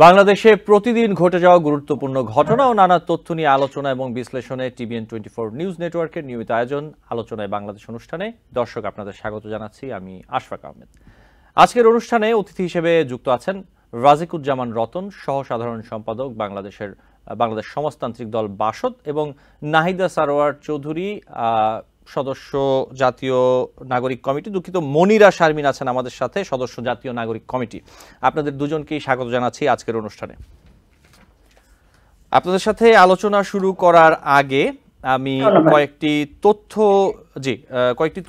বাংলাদেশে প্রতিদিন ঘটে যাওয়া গুরুত্বপূর্ণ ঘটনা ও নানা তথ্য নিয়ে আলোচনা এবং বিশ্লেষণে টিভিএন 24 নিউজ নেটওয়ার্কের নিয়মিত আয়োজন আলোচনায় বাংলাদেশ অনুষ্ঠানে দর্শক আপনাদের স্বাগত জানাচ্ছি। আমি আশফাক আহমেদ। আজকের অনুষ্ঠানে অতিথি হিসেবে যুক্ত আছেন রাজিকুজ্জামান রতন, সহ সাধারণ সম্পাদক বাংলাদেশ সমাজতান্ত্রিক দল বাসদ, এবং নাহিদা সারোয়ার চৌধুরী, সদস্য জাতীয় নাগরিক কমিটি, দুঃখিত মনিরা শারমিন আছেন আমাদের সাথে, সদস্য জাতীয় নাগরিক কমিটি। আপনাদের দুজনকেই স্বাগত জানাচ্ছি আজকের অনুষ্ঠানে। আপনাদের সাথে আলোচনা শুরু করার আগে আমি কয়েকটি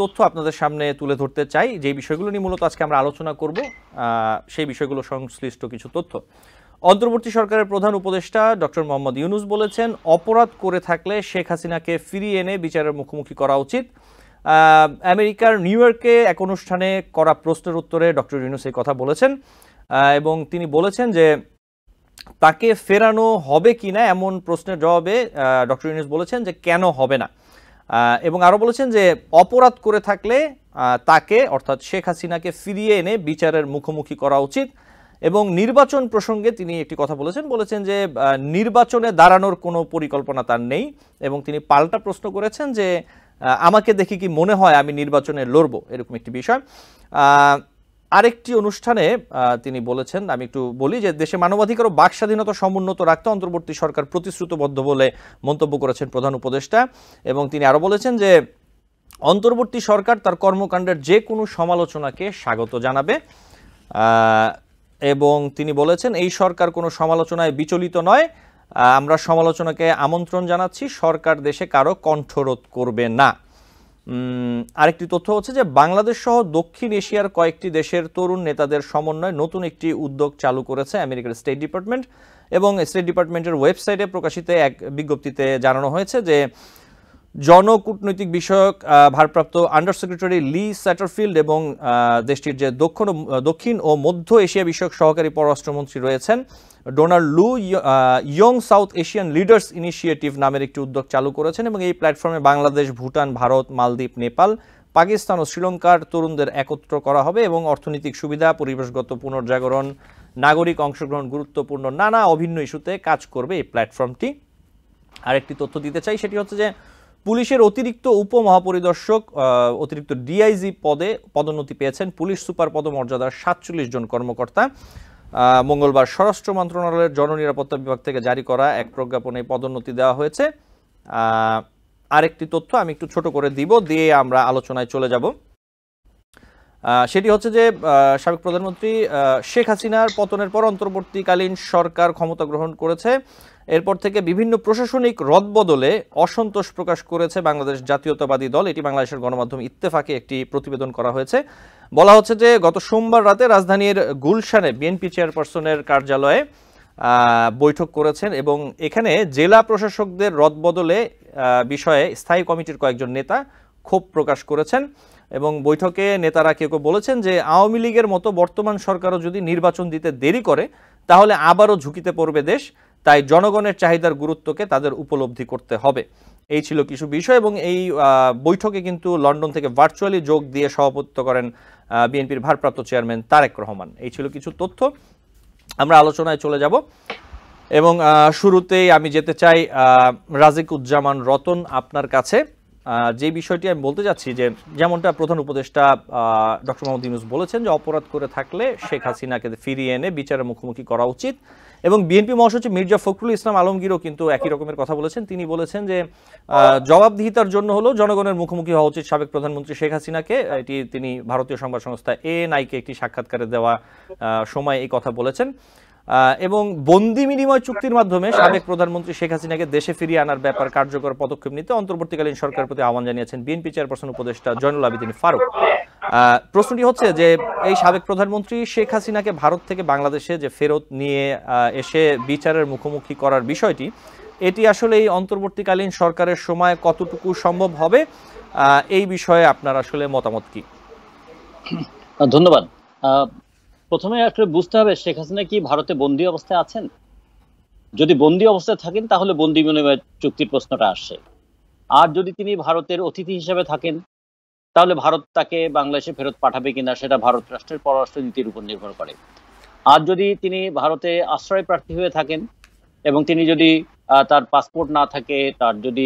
তথ্য আপনাদের সামনে তুলে ধরতে চাই, যে বিষয়গুলো নিয়ে মূলত আজকে আমরা আলোচনা করব। সেই বিষয়গুলো সংশ্লিষ্ট কিছু তথ্য। অন্তর্বর্তী সরকারের প্রধান উপদেষ্টা ডক্টর মোহাম্মদ ইউনূস বলেছেন, অপরাধ করে থাকলে শেখ হাসিনাকে ফিরিয়ে এনে বিচারের মুখোমুখি করা উচিত। আমেরিকার নিউ ইয়র্কে এক অনুষ্ঠানে করা প্রশ্নের উত্তরে ডক্টর ইউনূস এই কথা বলেছেন, এবং তিনি বলেছেন যে তাকে ফেরানো হবে কিনা এমন প্রশ্নের জবাবে ডক্টর ইউনূস বলেছেন যে কেন হবে না, এবং আরও বলেছেন যে অপরাধ করে থাকলে তাকে, অর্থাৎ শেখ হাসিনাকে ফিরিয়ে এনে বিচারের মুখোমুখি করা উচিত। এবং নির্বাচন প্রসঙ্গে তিনি একটি কথা বলেছেন যে নির্বাচনে দাঁড়ানোর কোনো পরিকল্পনা তার নেই, এবং তিনি পাল্টা প্রশ্ন করেছেন যে আমাকে দেখে কি মনে হয় আমি নির্বাচনে লড়ব, এরকম একটি বিষয়। আরেকটি অনুষ্ঠানে তিনি বলেছেন, আমি একটু বলি, যে দেশে মানবাধিকার ও বাক স্বাধীনতা সমুন্নত রাখতে অন্তর্বর্তী সরকার প্রতিশ্রুতিবদ্ধ বলে মন্তব্য করেছেন প্রধান উপদেষ্টা। এবং তিনি আরও বলেছেন যে অন্তর্বর্তী সরকার তার কর্মকাণ্ডের যে কোনো সমালোচনাকে স্বাগত জানাবে, এবং তিনি বলেছেন এই সরকার কোনো সমালোচনায় বিচলিত নয়, আমরা সমালোচনাকে আমন্ত্রণ জানাচ্ছি, সরকার দেশে কারো কণ্ঠরোধ করবে না। আরেকটি তথ্য হচ্ছে যে বাংলাদেশ সহ দক্ষিণ এশিয়ার কয়েকটি দেশের তরুণ নেতাদের সমন্বয়ে নতুন একটি উদ্যোগ চালু করেছে আমেরিকার স্টেট ডিপার্টমেন্ট, এবং স্টেট ডিপার্টমেন্টের ওয়েবসাইটে প্রকাশিত এক বিজ্ঞপ্তিতে জানানো হয়েছে যে জনকূটনৈতিক বিষয়ক ভারপ্রাপ্ত আন্ডার সেক্রেটারি লি স্যাটারফিল্ড এবং দেশটির যে দক্ষিণ ও মধ্য এশিয়া বিষয়ক সহকারী পররাষ্ট্রমন্ত্রী রয়েছেন ডোনাল্ড লু young south Asian leaders initiative নামের একটি উদ্যোগ চালু করেছেন, এবং এই প্ল্যাটফর্মে বাংলাদেশ, ভুটান, ভারত, মালদ্বীপ, নেপাল, পাকিস্তান ও শ্রীলঙ্কার তরুণদের একত্র করা হবে, এবং অর্থনৈতিক সুবিধা, পরিবেশগত পুনর্জাগরণ, নাগরিক অংশগ্রহণ গুরুত্বপূর্ণ নানা অভিন্ন ইস্যুতে কাজ করবে এই প্ল্যাটফর্মটি। আরেকটি তথ্য দিতে চাই, সেটি হচ্ছে যে পুলিশের অতিরিক্ত উপমহাপরিদর্শক, অতিরিক্ত ডিআইজি পদে পদোন্নতি পেয়েছেন পুলিশ সুপার পদমর্যাদার 47 জন কর্মকর্তা। মঙ্গলবার স্বরাষ্ট্র মন্ত্রণালয়ের জননিরাপত্তা বিভাগ থেকে জারি করা এক প্রজ্ঞাপনে পদোন্নতি দেওয়া হয়েছে। আরেকটি তথ্য আমি একটু ছোট করে দিয়ে আমরা আলোচনায় চলে যাব। সেটি হচ্ছে যে সাবেক প্রধানমন্ত্রী শেখ হাসিনার পতনের পর অন্তর্বর্তীকালীন সরকার ক্ষমতা গ্রহণ করেছে। এরপর থেকে বিভিন্ন প্রশাসনিক রদবদলে অসন্তোষ প্রকাশ করেছে বাংলাদেশ জাতীয়তাবাদী দল। এটি বাংলাদেশের গণমাধ্যম ইত্তেফাকে একটি প্রতিবেদন করা হয়েছে। বলা হচ্ছে যে গত সোমবার রাতে রাজধানীর গুলশানে বিএনপি চেয়ারপারসনের কার্যালয়ে বৈঠক করেছেন, এবং এখানে জেলা প্রশাসকদের রদবদলে বিষয়ে স্থায়ী কমিটির কয়েকজন নেতা ক্ষোভ প্রকাশ করেছেন, এবং বৈঠকে নেতারা কেউ বলেছেন যে আওয়ামী লীগের মতো বর্তমান সরকারও যদি নির্বাচন দিতে দেরি করে তাহলে আবারও ঝুঁকিতে পড়বে দেশ, তাই জনগণের চাহিদার গুরুত্বকে তাদের উপলব্ধি করতে হবে। এই ছিল কিছু বিষয়, এবং এই বৈঠকে কিন্তু লন্ডন থেকে ভার্চুয়ালি যোগ দিয়ে সভাপতিত্ব করেন বিএনপির ভারপ্রাপ্ত চেয়ারম্যান তারেক রহমান। এই ছিল কিছু তথ্য, আমরা আলোচনায় চলে যাব। এবং শুরুতেই আমি যেতে চাই রাজিকুজ্জামান রতন আপনার কাছে। যে বিষয়টি আমি বলতে যাচ্ছি, যে যেমনটা প্রধান উপদেষ্টা ডক্টর মোহাম্মদ ইউনূস বলেছেন যে অপরাধ করে থাকলে শেখ হাসিনাকে ফিরিয়ে এনে বিচারের মুখোমুখি করা উচিত, এবং বিএনপি মহাসচিব মির্জা ফখরুল ইসলাম আলমগীরও কিন্তু একই রকমের কথা বলেছেন। তিনি বলেছেন যে জবাবদিহিতার জন্য হলেও জনগণের মুখোমুখি হওয়া উচিত সাবেক প্রধানমন্ত্রী শেখ হাসিনাকে। এটি তিনি ভারতীয় সংবাদ সংস্থা এএনআইকে একটি সাক্ষাৎকারে দেওয়া সময় এই কথা বলেছেন, এবং বন্দি বিনিময় চুক্তির মাধ্যমে সাবেক প্রধানমন্ত্রী শেখ হাসিনাকে দেশে ফিরিয়ে আনার ব্যাপার কার্যকর পদক্ষেপ নিতে অন্তর্বর্তীকালীন সরকারের প্রতি আহ্বান জানিয়েছেন বিএনপি চেয়ারপারসন উপদেষ্টা জয়নুল আবেদিন ফারুক। প্রশ্নটি হচ্ছে যে এই সাবেক প্রধানমন্ত্রী শেখ হাসিনাকে ভারত থেকে বাংলাদেশে যে ফেরত নিয়ে এসে বিচারের মুখোমুখি করার বিষয়টি, এটি আসলে এই অন্তর্বর্তীকালীন সরকারের সময় কতটুকু সম্ভব হবে, এই বিষয়ে আপনার আসলে মতামত কি? ধন্যবাদ। প্রথমে আসলে বুঝতে হবে শেখ হাসিনা কি ভারতে বন্দী অবস্থায় আছেন। যদি বন্দী অবস্থায় থাকেন তাহলে বন্দী বিনিময় চুক্তির প্রশ্নটা আসে, আর যদি তিনি ভারতের অতিথি হিসেবে থাকেন তাহলে ভারত তাকে বাংলাদেশে ফেরত পাঠাবে কিনা সেটা ভারত রাষ্ট্রের পররাষ্ট্র নীতির উপর নির্ভর করে। আর যদি তিনি ভারতে আশ্রয় প্রার্থী হয়ে থাকেন এবং তিনি যদি তার পাসপোর্ট না থাকে, তার যদি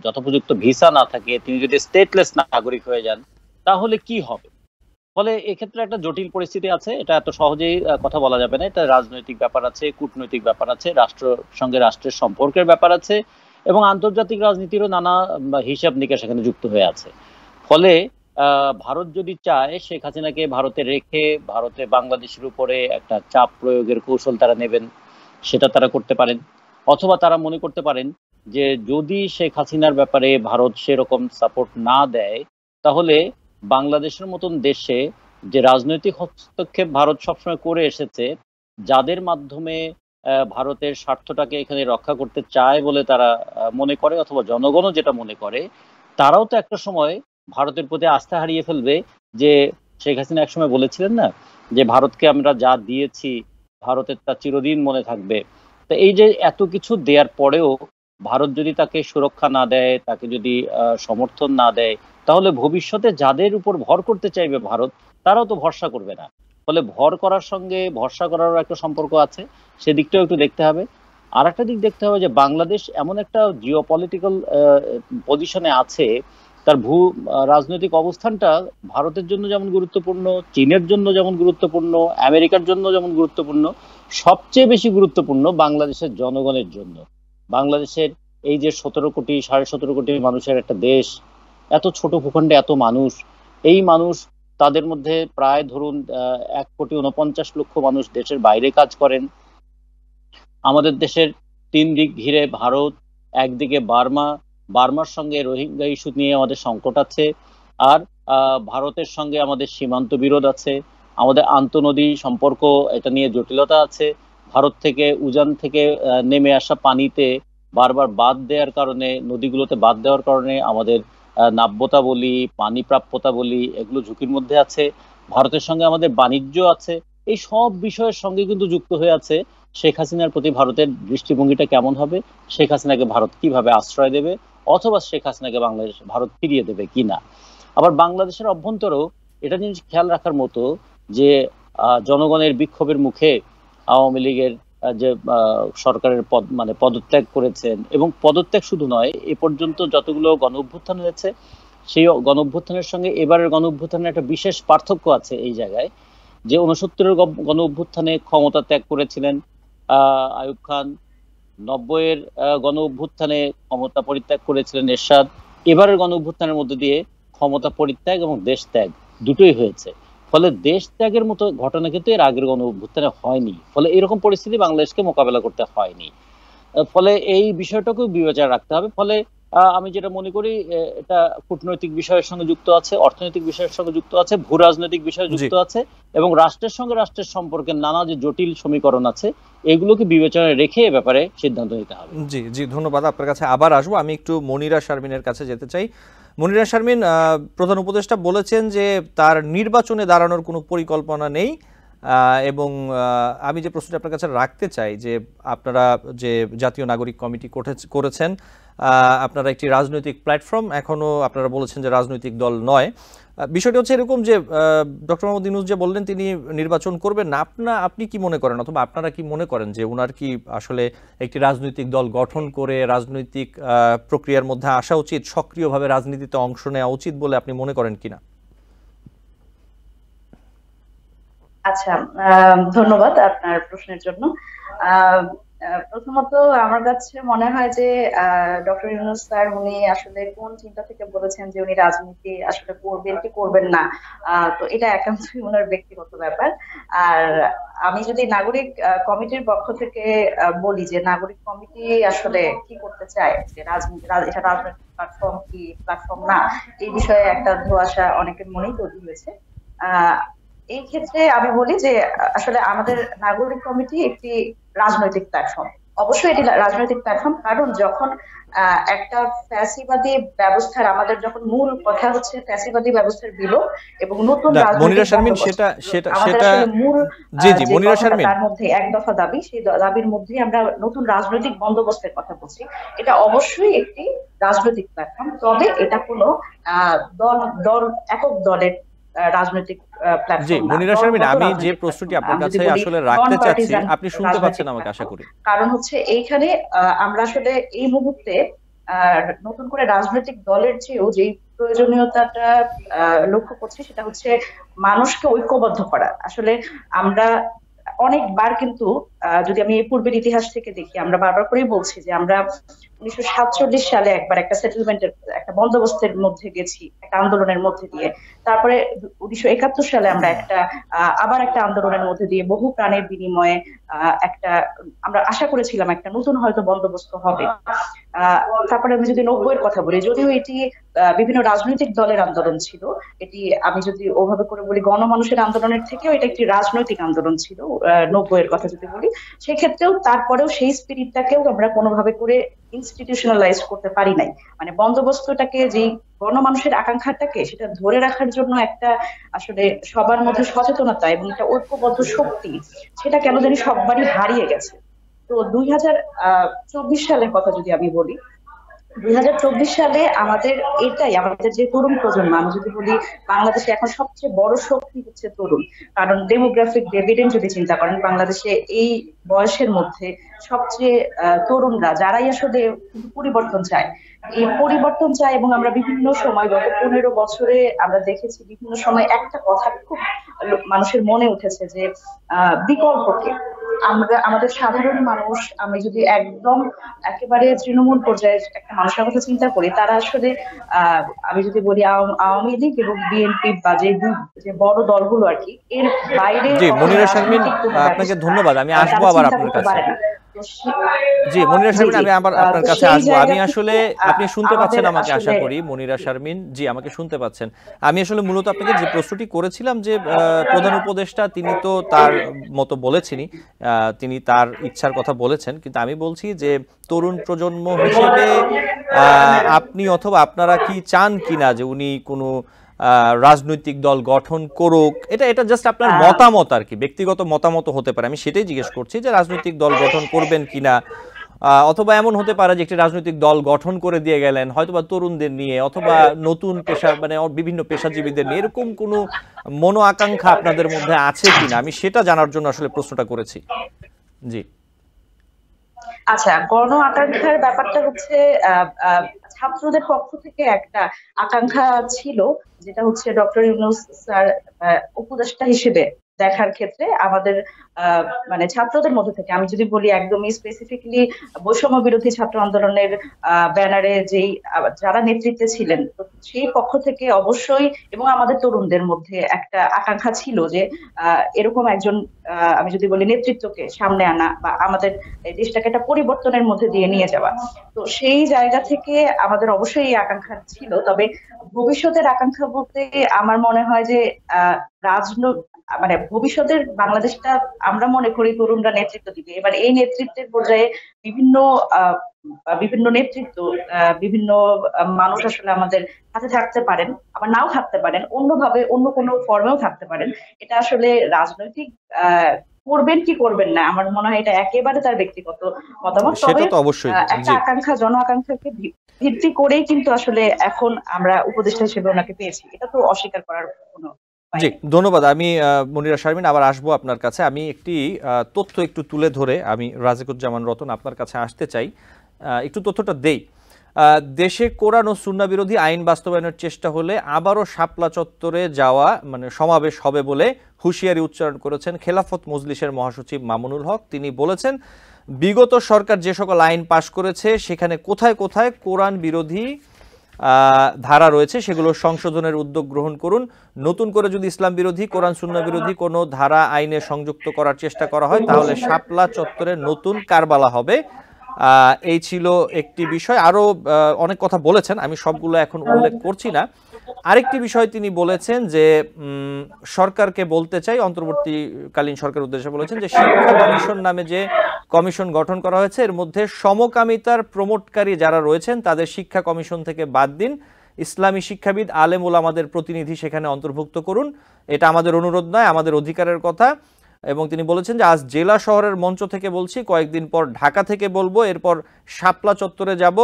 যথোপযুক্ত ভিসা না থাকে, তিনি যদি স্টেটলেস নাগরিক হয়ে যান, তাহলে কি হবে? ফলে এক্ষেত্রে একটা জটিল পরিস্থিতি আছে। এটা এত সহজেই কথা বলা যাবে না। এটা রাজনৈতিক ব্যাপার আছে, কূটনৈতিক ব্যাপার আছে, রাষ্ট্রের সঙ্গে রাষ্ট্রের সম্পর্কের ব্যাপার আছে, এবং আন্তর্জাতিক রাজনীতিরও নানা হিসাব নিকাশ এখানে যুক্ত হয়ে আছে। ফলে ভারত যদি চায় শেখ হাসিনাকে ভারতে রেখে ভারতে বাংলাদেশের উপরে একটা চাপ প্রয়োগের কৌশল তারা নেবেন, সেটা তারা করতে পারেন। অথবা তারা মনে করতে পারেন যে যদি শেখ হাসিনার ব্যাপারে ভারত সেরকম সাপোর্ট না দেয়, তাহলে বাংলাদেশের মতন দেশে যে রাজনৈতিক হস্তক্ষেপ ভারত সবসময় করে এসেছে, যাদের মাধ্যমে ভারতের স্বার্থটাকে এখানে রক্ষা করতে চায় বলে তারা মনে করে, অথবা জনগণও যেটা মনে করে, তারাও তো একটা সময় ভারতের প্রতি আস্থা হারিয়ে ফেলবে। যে শেখ হাসিনা একসময় বলেছিলেন না, যে ভারতকে আমরা যা দিয়েছি ভারতের তা চিরদিন মনে থাকবে। তো এই যে এত কিছু দেওয়ার পরেও ভারত যদি তাকে সুরক্ষা না দেয়, তাকে যদি সমর্থন না দেয়, তাহলে ভবিষ্যতে যাদের উপর ভর করতে চাইবে ভারত, তারাও তো ভরসা করবে না। ফলে ভর করার সঙ্গে ভরসা করারও একটা সম্পর্ক আছে, সেদিকটাও একটু দেখতে হবে। আর একটা দিক দেখতে হবে যে বাংলাদেশ এমন একটা জিওপলিটিক্যাল পজিশনে আছে, তার রাজনৈতিক অবস্থানটা ভারতের জন্য যেমন গুরুত্বপূর্ণ, চীনের জন্য যেমন গুরুত্বপূর্ণ, আমেরিকার জন্য যেমন গুরুত্বপূর্ণ, সবচেয়ে বেশি গুরুত্বপূর্ণ বাংলাদেশের জনগণের জন্য। বাংলাদেশের এই যে 17 কোটি 17.5 কোটি মানুষের একটা দেশ, এত ছোট ভূখণ্ডে এত মানুষ, এই মানুষ, তাদের মধ্যে প্রায় ধরুন 1,49,00,000 মানুষ দেশের বাইরে কাজ করেন। আমাদের দেশের 3 দিক ঘিরে ভারত, একদিকে বার্মা, বার্মার সঙ্গে রোহিঙ্গা ইস্যু নিয়ে আমাদের সংকট আছে, আর ভারতের সঙ্গে আমাদের সীমান্ত বিরোধ আছে, আমাদের আন্তঃনদী সম্পর্ক, এটা নিয়ে জটিলতা আছে। ভারত থেকে উজান থেকে নেমে আসা পানিতে বারবার বাঁধ দেওয়ার কারণে, নদীগুলোতে বাঁধ দেওয়ার কারণে আমাদের নাব্যতা বলি, পানি প্রাপ্যতা বলি, এগুলো ঝুঁকির মধ্যে আছে। ভারতের সঙ্গে আমাদের বাণিজ্য আছে। এই সব বিষয়ের সঙ্গে কিন্তু যুক্ত হয়ে আছে শেখ হাসিনার প্রতি ভারতের দৃষ্টিভঙ্গিটা কেমন হবে, শেখ হাসিনাকে ভারত কিভাবে আশ্রয় দেবে, অথবা শেখ হাসিনাকে বাংলাদেশ ভারত ফিরিয়ে দেবে কিনা। আবার বাংলাদেশের অভ্যন্তরেও এটা জিনিস খেয়াল রাখার মতো যে জনগণের বিক্ষোভের মুখে আওয়ামী লীগের যে সরকারের পদত্যাগ করেছেন, এবং পদত্যাগ শুধু নয়, এ পর্যন্ত যতগুলো গণ অভ্যুত্থান হয়েছে, সেই গণ অভ্যুত্থানের সঙ্গে এবারের গণ অভ্যুত্থানের একটা বিশেষ পার্থক্য আছে এই জায়গায়, যে 69-এর গণ অভ্যুত্থানে ক্ষমতা ত্যাগ করেছিলেন আইয়ুব খান, 90-এর গণ অভ্যুত্থানে ক্ষমতা পরিত্যাগ করেছিলেন এরশাদ। এবারের গণ অভ্যুত্থানের মধ্যে দিয়ে ক্ষমতা পরিত্যাগ এবং দেশ ত্যাগ দুটোই হয়েছে। ফলে দেশ ত্যাগের মতো ঘটনা কিন্তু এর আগের গণ অভ্যুত্থানে হয়নি। ফলে এরকম পরিস্থিতি বাংলাদেশকে মোকাবেলা করতে হয়নি। ফলে এই বিষয়টাকেও বিবেচনা রাখতে হবে। ফলে আমি যেটা মনে করি, এটা কূটনৈতিক বিষয়ের সঙ্গে যুক্ত আছে, অর্থনৈতিক বিষয়ের সঙ্গে যুক্ত আছে, ভূ রাজনৈতিক বিষয়ে যুক্ত আছে, এবং রাষ্ট্রের সঙ্গে রাষ্ট্রের সম্পর্কের নানা যে জটিল সমীকরণ আছে, এগুলোকে বিবেচনায় রেখে এ ব্যাপারে সিদ্ধান্ত নিতে হবে। জি জি, ধন্যবাদ। আপনার কাছে আবার আসবো। আমি একটু মনিরা শারমিনের কাছে যেতে চাই। মনিরা শারমিন, প্রধান উপদেষ্টা বলেছেন যে তার নির্বাচনে দাঁড়ানোর কোনো পরিকল্পনা নেই, এবং আমি যে প্রশ্নটা আপনার কাছে রাখতে চাই, যে আপনারা যে জাতীয় নাগরিক কমিটি করেছেন, আপনারা একটি রাজনৈতিক প্ল্যাটফর্ম, এখনও আপনারা বলেছেন যে রাজনৈতিক দল নয়। বিষয়টি হচ্ছে এরকম যে ডক্টর মোহাম্মদ ইউনূস যে বললেন তিনি নির্বাচন করবেন না, আপনি কি মনে করেন, অথবা আপনারা কি মনে করেন যে ওনার কি আসলে একটি রাজনৈতিক দল গঠন করে রাজনৈতিক প্রক্রিয়ার মধ্যে আসা উচিত, সক্রিয়ভাবে রাজনীতিতে অংশ নেওয়া উচিত বলে আপনি মনে করেন কিনা? আচ্ছা, ধন্যবাদ আপনার প্রশ্নের জন্য। প্রথমত আমার কাছে মনে হয় যে ডক্টর ইউনূস স্যার উনি আসলে কোন চিন্তা থেকে বলেছেন যে উনি রাজনীতি আসলে করবেন কি করবেন না, তো এটা একান্তই ওনার ব্যক্তিগত ব্যাপার। আর আমি যদি নাগরিক কমিটির পক্ষ থেকে বলি যে নাগরিক কমিটি আসলে কি করতে চায়, যে রাজনীতি এটা রাজনৈতিক প্ল্যাটফর্ম কি প্ল্যাটফর্ম না, এই বিষয়ে একটা ধোঁয়াশা অনেকের মনেই তৈরি হয়েছে। এই ক্ষেত্রে আমি বলি যে আসলে আমাদের নাগরিক কমিটি একটি রাজনৈতিক প্ল্যাটফর্ম। অবশ্যই এটি রাজনৈতিক প্ল্যাটফর্ম, কারণ যখন একটা ফ্যাসিবাদী ব্যবস্থার, আমাদের যখন মূল কথা হচ্ছে ফ্যাসিবাদী ব্যবস্থার বিলোপ এবং নতুন তার মধ্যে এক দফা দাবি, সেই দাবির মধ্যে আমরা নতুন রাজনৈতিক বন্দোবস্তের কথা বলছি। এটা অবশ্যই একটি রাজনৈতিক প্ল্যাটফর্ম, তবে এটা কোনো দল একক দলের রাজনৈতিক জি প্ল্যাটফর্ম না, মনিরা শারমিন, দলগত আমি যে রাজনৈতিক প্রশ্নটি প্ল্যাটফর্ম না। আপনার আমি কাছে যদি বলি আসলে নন রাখতে চাচ্ছি, পার্টিজান আপনি শুনতে রাজনৈতিক পাচ্ছেন আমাকে আশা প্ল্যাটফর্ম। করি। কারণ হচ্ছে এইখানে আমরা আসলে এই মুহূর্তে নতুন করে রাজনৈতিক দলের চেয়েও যেই প্রয়োজনীয়তাটা লক্ষ্য করছি সেটা হচ্ছে মানুষকে ঐক্যবদ্ধ করা। আসলে আমরা অনেকবার কিন্তু যদি আমি এই পূর্বের ইতিহাস থেকে দেখি, আমরা বারবার করেই বলছি যে আমরা 1947 সালে একবার একটা সেটেলমেন্টের একটা বন্দোবস্তের মধ্যে গেছি, একটা আন্দোলনের মধ্যে দিয়ে। তারপরে 1971 সালে আমরা আবার একটা আন্দোলনের মধ্যে দিয়ে বহু প্রাণের বিনিময়ে একটা আমরা আশা করেছিলাম একটা নতুন হয়তো বন্দোবস্ত হবে। আহ তারপরে আমি যদি 90-এর কথা বলি, যদিও এটি বিভিন্ন রাজনৈতিক দলের আন্দোলন ছিল, এটি আমি যদি ওভাবে করে বলি গণমানুষের আন্দোলনের থেকেও এটা একটি রাজনৈতিক আন্দোলন ছিল 90-এর কথা যদি বলি। সেক্ষেত্রেও তারপরেও সেই স্পিরিটটাকেও আমরা কোনোভাবে করে ইনস্টিটিউশনালাইজ করতে পারি নাই। মানে বন্দোবস্তটাকে যেই গণমানুষের আকাঙ্ক্ষাটাকে সেটা ধরে রাখার জন্য একটা আসলে সবার মধ্যে সচেতনতা এবং একটা ঐক্যবদ্ধ শক্তি, সেটা কেন জানি সববারই হারিয়ে গেছে। তো 2024 সালের কথা যদি আমি বলি, 2024 সালে আমাদের যে তরুণ প্রজন্ম, আমি যদি বলি বাংলাদেশে এখন সবচেয়ে বড় শক্তি হচ্ছে তরুণ। কারণ ডেমোগ্রাফিক ডিভিডেন্ড যদি চিন্তা করেন, বাংলাদেশে এই বয়সের মধ্যে সবচেয়ে তরুণরা যারাই আসলে পরিবর্তন চায়, এই পরিবর্তন চায়। এবং আমরা বিভিন্ন সময় গত 15 বছরে আমরা দেখেছি বিভিন্ন সময় একটা কথা খুব মানুষের মনে উঠেছে যে বিকল্পকে আমাদের সাধারণ মানুষ, আমি যদি একদম একেবারে তৃণমূল পর্যায়ে একটা মানুষের কথা চিন্তা করি, তারা আসলে আমি যদি বলি আওয়ামী লীগ এবং বিএনপি বা যে বড় দলগুলো আর কি, এর বাইরে জি কখনো মনিরা শারমিন, রাজনৈতিক কোনো আপনাকে ব্যবস্থা ধন্যবাদ, আমি আসবো তারা আবার চিন্তা আপনার করতে কাছে। পারে না। তো জি মনিরা জি শারমিন, জি আমি আবার আপনার তো কাছে সেই আসবো। জায়গা আমি আসলে, থেকে আপনি শুনতে পাচ্ছেন আমাদের আমাকে আশা আসলে করি মনিরা শারমিন, জি আমাকে শুনতে পাচ্ছেন। আমি আসলে মূলত আপনাকে যে প্রশ্নটি করেছিলাম যে প্রধান উপদেষ্টা তিনি তো তার মতো বলেছেনই, তিনি তার ইচ্ছার কথা বলেছেন, কিন্তু আমি বলছি যে তরুণ প্রজন্ম হিসেবে আপনি অথবা আপনারা কি চান কিনা যে উনি কোনো রাজনৈতিক দল গঠন করুক? এটা জাস্ট আপনার মতামত আর কি, ব্যক্তিগত মতামত হতে পারে। আমি সেটাই জিজ্ঞেস করছি যে রাজনৈতিক দল গঠন করবেন কিনা, অথবা এমন হতে পারে যে একটি রাজনৈতিক দল গঠন করে দিয়ে গেলেন হয়তোবা তরুণদের নিয়ে, অথবা নতুন পেশা মানে বিভিন্ন পেশাজীবীদের নিয়ে, এরকম কোনো মনো আকাঙ্ক্ষা আপনাদের মধ্যে আছে কিনা, আমি সেটা জানার জন্য আসলে প্রশ্নটা করেছি। জি আচ্ছা, গণ আকাঙ্ক্ষার ব্যাপারটা হচ্ছে ছাত্রদের পক্ষ থেকে একটা আকাঙ্ক্ষা ছিল, যেটা হচ্ছে ডক্টর ইউনূস স্যার উপদেষ্টা হিসেবে দেখার ক্ষেত্রে আমাদের মানে ছাত্রদের মধ্যে থেকে, আমি যদি বলি একদমই স্পেসিফিকলি বৈষম্য বিরোধী ছাত্র আন্দোলনের ব্যানারে যেই যারা নেতৃত্বে ছিলেন, তো সেই পক্ষ থেকে অবশ্যই এবং আমাদের তরুণদের মধ্যে একটা আকাঙ্ক্ষা ছিল যে এরকম একজন আমি যদি বলি নেতৃত্বকে সামনে আনা বা আমাদের এই দেশটাকে একটা পরিবর্তনের মধ্যে দিয়ে নিয়ে যাওয়া। তো সেই জায়গা থেকে আমাদের অবশ্যই এই আকাঙ্ক্ষা ছিল। তবে ভবিষ্যতের আকাঙ্ক্ষা বলতে আমার মনে হয় যে মানে ভবিষ্যতের বাংলাদেশটা আমরা মনে করি তরুণরা নেতৃত্ব দিবে। এবার এই নেতৃত্বের পর্যায়ে বিভিন্ন বিভিন্ন নেতৃত্ব বিভিন্ন মানুষ আসলে আমাদের সাথে থাকতে পারেন, আবার নাও থাকতে পারেন, অন্যভাবে অন্য কোনো ফর্মেও থাকতে পারেন। এটা আসলে রাজনৈতিক করবেন কি করবেন না, আমার মনে হয় এটা একেবারে তার ব্যক্তিগত মতামত। তবে সেটা তো অবশ্যই। একটা জি আকাঙ্ক্ষা, জন আকাঙ্ক্ষাকে ভিত্তি করেই কিন্তু আসলে এখন আমরা উপদেষ্টা হিসেবে ওনাকে পেয়েছি, এটা তো অস্বীকার করার কোনো উপায় জি নেই। ধন্যবাদ। আমি মনিরা শারমিন আবার আসবো আপনার কাছে। আমি একটি তথ্য একটু তুলে ধরে আমি রাজিকুজ্জামান রতন আপনার কাছে আসতে চাই, একটু তথ্যটা দেই। দেশে কোরআন ও সুন্নাহ বিরোধী আইন বাস্তবায়নের চেষ্টা হলে আবারও শাপলা চত্বরে যাওয়া মানে সমাবেশ হবে বলে হুঁশিয়ারি উচ্চারণ করেছেন খেলাফত মজলিসের মহাসচিব মামুনুল হক। তিনি বলেছেন, বিগত সরকার যে সকল আইন পাশ করেছে সেখানে কোথায় কোথায় কোরআন বিরোধী ধারা রয়েছে সেগুলো সংশোধনের উদ্যোগ গ্রহণ করুন। নতুন করে যদি ইসলাম বিরোধী, কোরআন সুন্নাহ বিরোধী কোনো ধারা আইনে সংযুক্ত করার চেষ্টা করা হয় তাহলে শাপলা চত্বরে নতুন কারবালা হবে। এই ছিল একটি বিষয়। আরও অনেক কথা বলেছেন, আমি সবগুলো এখন উল্লেখ করছি না। আরেকটি বিষয় তিনি বলেছেন যে সরকারকে বলতে চাই, অন্তর্বর্তীকালীন সরকারের উদ্দেশ্যে বলেছেন যে শিক্ষা কমিশন নামে যে কমিশন গঠন করা হয়েছে এর মধ্যে সমকামিতার প্রমোটকারী যারা রয়েছেন তাদের শিক্ষা কমিশন থেকে বাদ দিন, ইসলামী শিক্ষাবিদ আলেম ওলামাদের প্রতিনিধি সেখানে অন্তর্ভুক্ত করুন। এটা আমাদের অনুরোধ নয়, আমাদের অধিকারের কথা। এবং তিনি বলেছেন যে আজ জেলা শহরের মঞ্চ থেকে বলছি, কয়েকদিন পর ঢাকা থেকে বলবো, এরপর শাপলা চত্বরে যাব।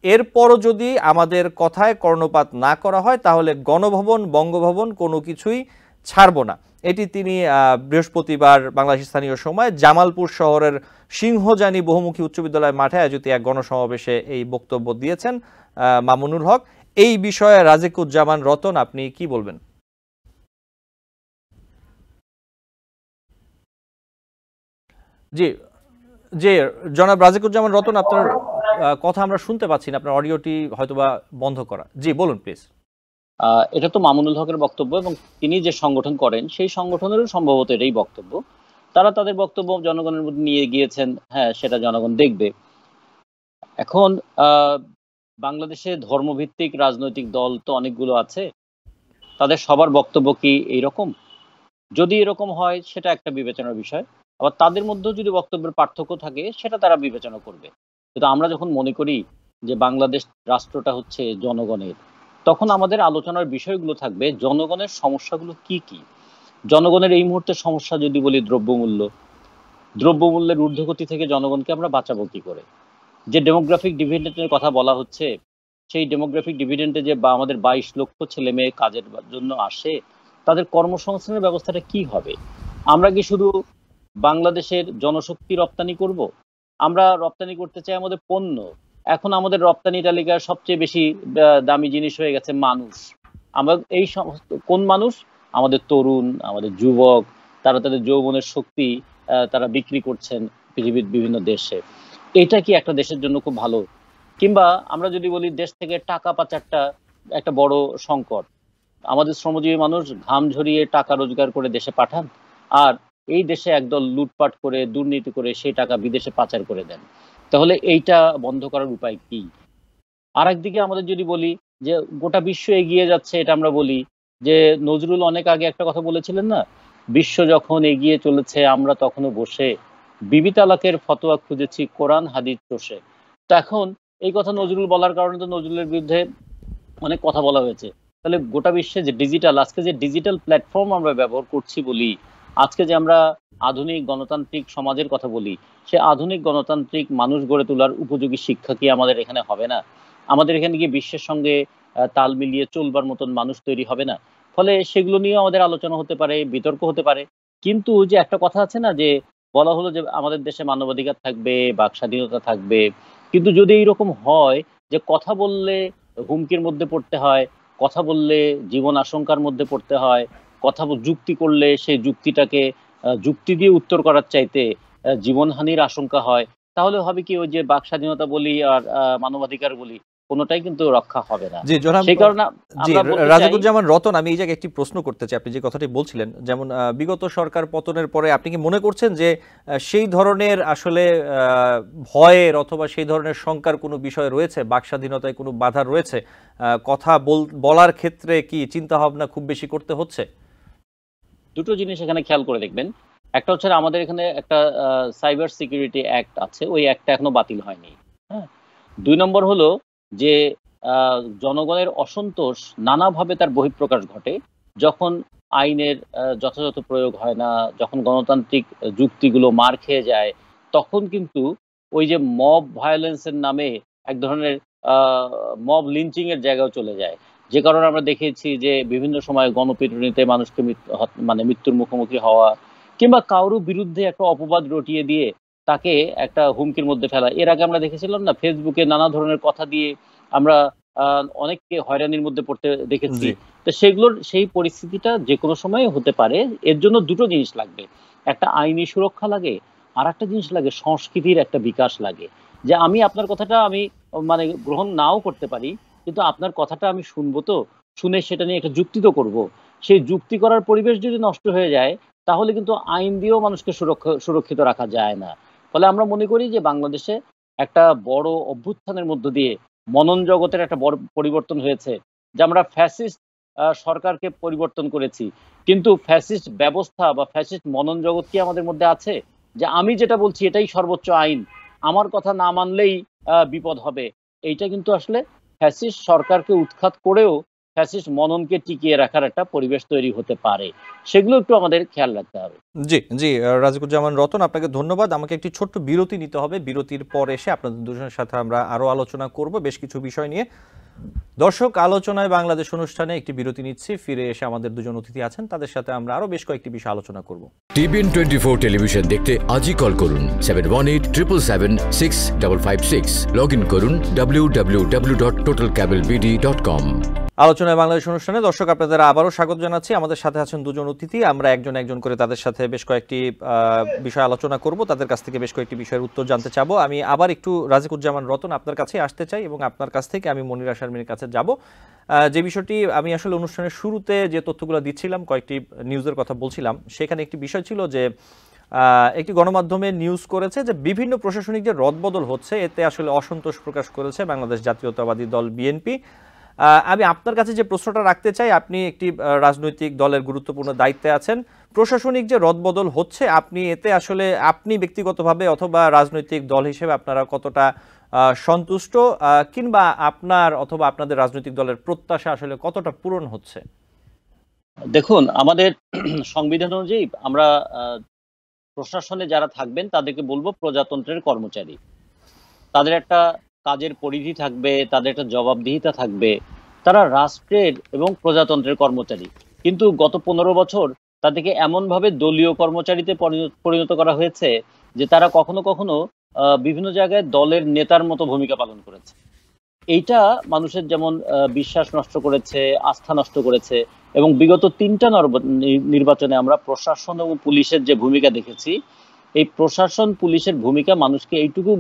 এরপরও যদি আমাদের কথায় কর্ণপাত না করা হয় তাহলে গণভবন, বঙ্গভবন কোনো কিছুই ছাড়ব না। এটি তিনি বৃহস্পতিবার বাংলাদেশ স্থানীয় সময় জামালপুর শহরের সিংহজানি বহুমুখী উচ্চ বিদ্যালয় মাঠে আয়োজিত এক গণসমাবেশে এই বক্তব্য দিয়েছেন মামুনুল হক। এই বিষয়ে রাজিকুজ্জামান রতন, আপনি কি বলবেন? জি জি, জনাব রাজিকুজ্জামান রতন, আপনার কথা আমরা শুনতে পাচ্ছি না, আপনার অডিওটি হয়তোবা বন্ধ করা। জি বলুন প্লিজ। এটা তো মামুনুল হকের বক্তব্য এবং তিনি যে সংগঠন করেন সেই সংগঠনেরও সম্ভবত এটাই বক্তব্য। তারা তাদের বক্তব্য জনগণের মধ্যে নিয়ে গিয়েছেন, হ্যাঁ সেটা জনগণ দেখবে। এখন বাংলাদেশে ধর্মভিত্তিক রাজনৈতিক দল তো অনেকগুলো আছে, তাদের সবার বক্তব্য কি এইরকম? যদি এরকম হয় সেটা একটা বিবেচনার বিষয়, আবার তাদের মধ্যেও যদি বক্তব্যের পার্থক্য থাকে সেটা তারা বিবেচনা করবে। কিন্তু আমরা যখন মনে করি যে বাংলাদেশ রাষ্ট্রটা হচ্ছে জনগণের, তখন আমাদের আলোচনার বিষয়গুলো থাকবে জনগণের সমস্যাগুলো কি কি। জনগণের এই মুহূর্তে সমস্যা যদি বলি দ্রব্যমূল্যের ঊর্ধ্বগতি থেকে জনগণকে আমরা বাঁচাবো কি করে? যে ডেমোগ্রাফিক ডিভিডেন্ডের কথা বলা হচ্ছে, সেই ডেমোগ্রাফিক ডিভিডেন্ডে যে বা আমাদের 22 লক্ষ ছেলে মেয়ে কাজের জন্য আসে, তাদের কর্মসংস্থানের ব্যবস্থাটা কি হবে? আমরা কি শুধু বাংলাদেশের জনশক্তি রপ্তানি করব? আমরা রপ্তানি করতে চাই আমাদের পণ্য। এখন আমাদের রপ্তানি তালিকার সবচেয়ে বেশি দামি জিনিস হয়ে গেছে মানুষ। আমরা এই সমস্ত কোন মানুষ? আমাদের তরুণ, আমাদের যুবক, তারা তাদের যৌবনের শক্তি তারা বিক্রি করছেন পৃথিবীর বিভিন্ন দেশে। এটা কি একটা দেশের জন্য খুব ভালো? কিংবা আমরা যদি বলি দেশ থেকে টাকা পাচারটা একটা বড় সংকট। আমাদের শ্রমজীবী মানুষ ঘাম ঝরিয়ে টাকা রোজগার করে দেশে পাঠান, আর এই দেশে একদল লুটপাট করে দুর্নীতি করে সেই টাকা বিদেশে পাচার করে দেন। তাহলে এইটা বন্ধ করার উপায় কি? আর একদিকে আমাদের যদি বলি যে গোটা বিশ্ব এগিয়ে যাচ্ছে, এটা আমরা বলি যে নজরুল অনেক আগে একটা কথা বলেছিলেন না, বিশ্ব যখন এগিয়ে চলেছে আমরা তখনও বসে বিবি তালাকের ফতোয়া খুঁজেছি কোরআন হাদিস চষে। তো এখন এই কথা নজরুল বলার কারণে তো নজরুলের বিরুদ্ধে অনেক কথা বলা হয়েছে। তাহলে গোটা বিশ্বে যে ডিজিটাল, আজকে যে ডিজিটাল প্ল্যাটফর্ম আমরা ব্যবহার করছি বলি, আজকে যে আমরা আধুনিক গণতান্ত্রিক সমাজের কথা বলি, সে আধুনিক গণতান্ত্রিক মানুষ গড়ে তোলার উপযোগী শিক্ষা কি আমাদের এখানে হবে না? আমাদের এখানে গিয়ে বিশ্বের সঙ্গে তাল মিলিয়ে চলবার মতন মানুষ তৈরি হবে না? ফলে সেগুলো নিয়েও আমাদের আলোচনা হতে পারে, বিতর্ক হতে পারে। কিন্তু যে একটা কথা আছে না, যে বলা হলো যে আমাদের দেশে মানবাধিকার থাকবে, বাক স্বাধীনতা থাকবে, কিন্তু যদি এইরকম হয় যে কথা বললে হুমকির মধ্যে পড়তে হয়, কথা বললে জীবন আশঙ্কার মধ্যে পড়তে হয়, যুক্তি করলে সেই যুক্তিটাকে যুক্তি দিয়ে উত্তর করার চাইতে জীবনহানির আশঙ্কা হয়, তাহলে হবে কি ওই যে বাক স্বাধীনতা বলি আর মানবাধিকার বলি, কোনোটাই কিন্তু রক্ষা হবে না। জি জনাব, সেই কারণে জি আমরা বলতে চাই, রাজিকুজ্জামান রতন, আমি এই জায়গায় একটি প্রশ্ন করতে চাই। আপনি যে কথাটি বলছিলেন, যেমন বিগত সরকার পতনের পরে আপনি কি মনে করছেন যে সেই ধরনের আসলে ভয়ের অথবা সেই ধরনের শঙ্কার কোনো বিষয় রয়েছে, বাক স্বাধীনতায় কোনো বাধা রয়েছে? কথা বলার ক্ষেত্রে কি চিন্তা ভাবনা খুব বেশি করতে হচ্ছে? দুটো জিনিস এখানে খেয়াল করে দেখবেন। একটা হচ্ছে আমাদের এখানে একটা সাইবার সিকিউরিটি অ্যাক্ট আছে, ওই অ্যাক্টটা এখনো বাতিল হয়নি। হ্যাঁ, 2 নম্বর হলো যে জনগণের অসন্তোষ নানাভাবে তার বহিঃপ্রকাশ ঘটে যখন আইনের যথাযথ প্রয়োগ হয় না, যখন গণতান্ত্রিক যুক্তিগুলো মার খেয়ে যায়, তখন কিন্তু ওই যে মব ভায়োলেন্সের নামে এক ধরনের মব লিঞ্চিং এর জায়গাও চলে যায়। যে কারণে আমরা দেখেছি যে বিভিন্ন সময় গণপিটুনিতে মানুষকে মানে মৃত্যুর মুখোমুখি হওয়া, কিংবা কারোর বিরুদ্ধে একটা অপবাদ রটিয়ে দিয়ে তাকে একটা হুমকির মধ্যে ফেলা। এর আগে আমরা দেখেছিলাম না, ফেসবুকে নানা ধরনের কথা দিয়ে আমরা অনেককে হয়রানির মধ্যে পড়তে দেখেছি। জি তো সেগুলোর সেই পরিস্থিতিটা যে কোনো সময় হতে পারে। এর জন্য দুটো জিনিস লাগবে, একটা আইনি সুরক্ষা লাগে, আর একটা জিনিস লাগে সংস্কৃতির একটা বিকাশ লাগে। যে আমি আপনার কথাটা আমি মানে গ্রহণ নাও করতে পারি, কিন্তু আপনার কথাটা আমি শুনবো, তো শুনে সেটা নিয়ে একটা যুক্তি তো করবো। সেই যুক্তি করার পরিবেশ যদি নষ্ট হয়ে যায়, তাহলে কিন্তু আইন দিয়েও মানুষকে সুরক্ষিত রাখা যায় না। ফলে আমরা মনে করি যে বাংলাদেশে একটা বড় অভ্যুত্থানের মধ্য দিয়ে মনন জগতের একটা বড় পরিবর্তন হয়েছে, যে আমরা ফ্যাসিস্ট সরকারকে পরিবর্তন করেছি, কিন্তু ফ্যাসিস্ট ব্যবস্থা বা ফ্যাসিস্ট মনন জগৎ কি আমাদের মধ্যে আছে? যে আমি যেটা বলছি এটাই সর্বোচ্চ আইন, আমার কথা না মানলেই বিপদ হবে। এইটা কিন্তু আসলে ফ্যাসিস্ট সরকারকে উৎখাত করেও ফ্যাসিস্ট মননকে টিকিয়ে রাখার একটা পরিবেশ তৈরি হতে পারে, সেগুলো একটু আমাদের খেয়াল রাখতে হবে। জি জি, রাজিকুজ্জামান রতন, আপনাকে ধন্যবাদ। আমাকে একটি ছোট্ট বিরতি নিতে হবে, বিরতির পর এসে আপনাদের দুজনের সাথে আমরা আরো আলোচনা করব বেশ কিছু বিষয় নিয়ে। দর্শক, আলোচনায় বাংলাদেশ অনুষ্ঠানে একটি বিরতি নিচ্ছি, ফিরে এসে আমাদের দুজন অতিথি আছেন, তাদের সাথে আমরা আরো বেশ কয়েকটি বিষয় আলোচনা করব। TBN 24 টেলিভিশন দেখতে আজই কল করুন 7187776556। লগ ইন করুন www.totalcablebd.com। আলোচনায় বাংলাদেশ অনুষ্ঠানে দর্শক আপনাদের আবারও স্বাগত জানাচ্ছি। আমাদের সাথে আছেন দুজন অতিথি, আমরা একজন একজন করে তাদের সাথে বেশ কয়েকটি বিষয় আলোচনা করব, তাদের কাছ থেকে বেশ কয়েকটি বিষয়ের উত্তর জানতে চাবো। আমি আবার একটু রাজিকুজ্জামান রতন আপনার কাছে আসতে চাই এবং আপনার কাছ থেকে আমি মনিরা শারমিনের কাছে যাব। যে বিষয়টি আমি আসলে অনুষ্ঠানের শুরুতে যে তথ্যগুলো দিচ্ছিলাম, কয়েকটি নিউজের কথা বলছিলাম, সেখানে একটি বিষয় ছিল যে একটি গণমাধ্যমে নিউজ করেছে যে বিভিন্ন প্রশাসনিক যে রদবদল হচ্ছে এতে আসলে অসন্তোষ প্রকাশ করেছে বাংলাদেশ জাতীয়তাবাদী দল বিএনপি। আমি আপনার কাছে যে প্রশ্নটা রাখতে চাই, আপনি একটি রাজনৈতিক দলের গুরুত্বপূর্ণ দায়িত্বে আছেন, প্রশাসনিক যে রদবদল হচ্ছে আপনি এতে আসলে আপনি ব্যক্তিগতভাবে অথবা রাজনৈতিক দল হিসেবে আপনারা কতটা সন্তুষ্ট, কিংবা আপনার অথবা আপনাদের রাজনৈতিক দলের প্রত্যাশা আসলে কতটা পূরণ হচ্ছে? দেখুন, আমাদের সংবিধান অনুযায়ী আমরা প্রশাসনে যারা থাকবেন তাদেরকে বলবো প্রজাতন্ত্রের কর্মচারী। তাদের একটা কাজের পরিধি থাকবে, তাদের একটা জবাবদিহিতা থাকবে, তারা রাষ্ট্রের এবং প্রজাতন্ত্রের কর্মচারী। কিন্তু গত 15 বছর তাদেরকে এমনভাবে দলীয় কর্মচারীতে পরিণত করা হয়েছে যে তারা কখনো কখনো বিভিন্ন জায়গায় দলের নেতার মতো ভূমিকা পালন করেছে। এইটা মানুষের যেমন বিশ্বাস নষ্ট করেছে, আস্থা নষ্ট করেছে, এবং বিগত 3টা নির্বাচনে আমরা প্রশাসন এবং পুলিশের যে ভূমিকা দেখেছি, এই প্রশাসন পুলিশের ভূমিকা মানুষকে এইটুকু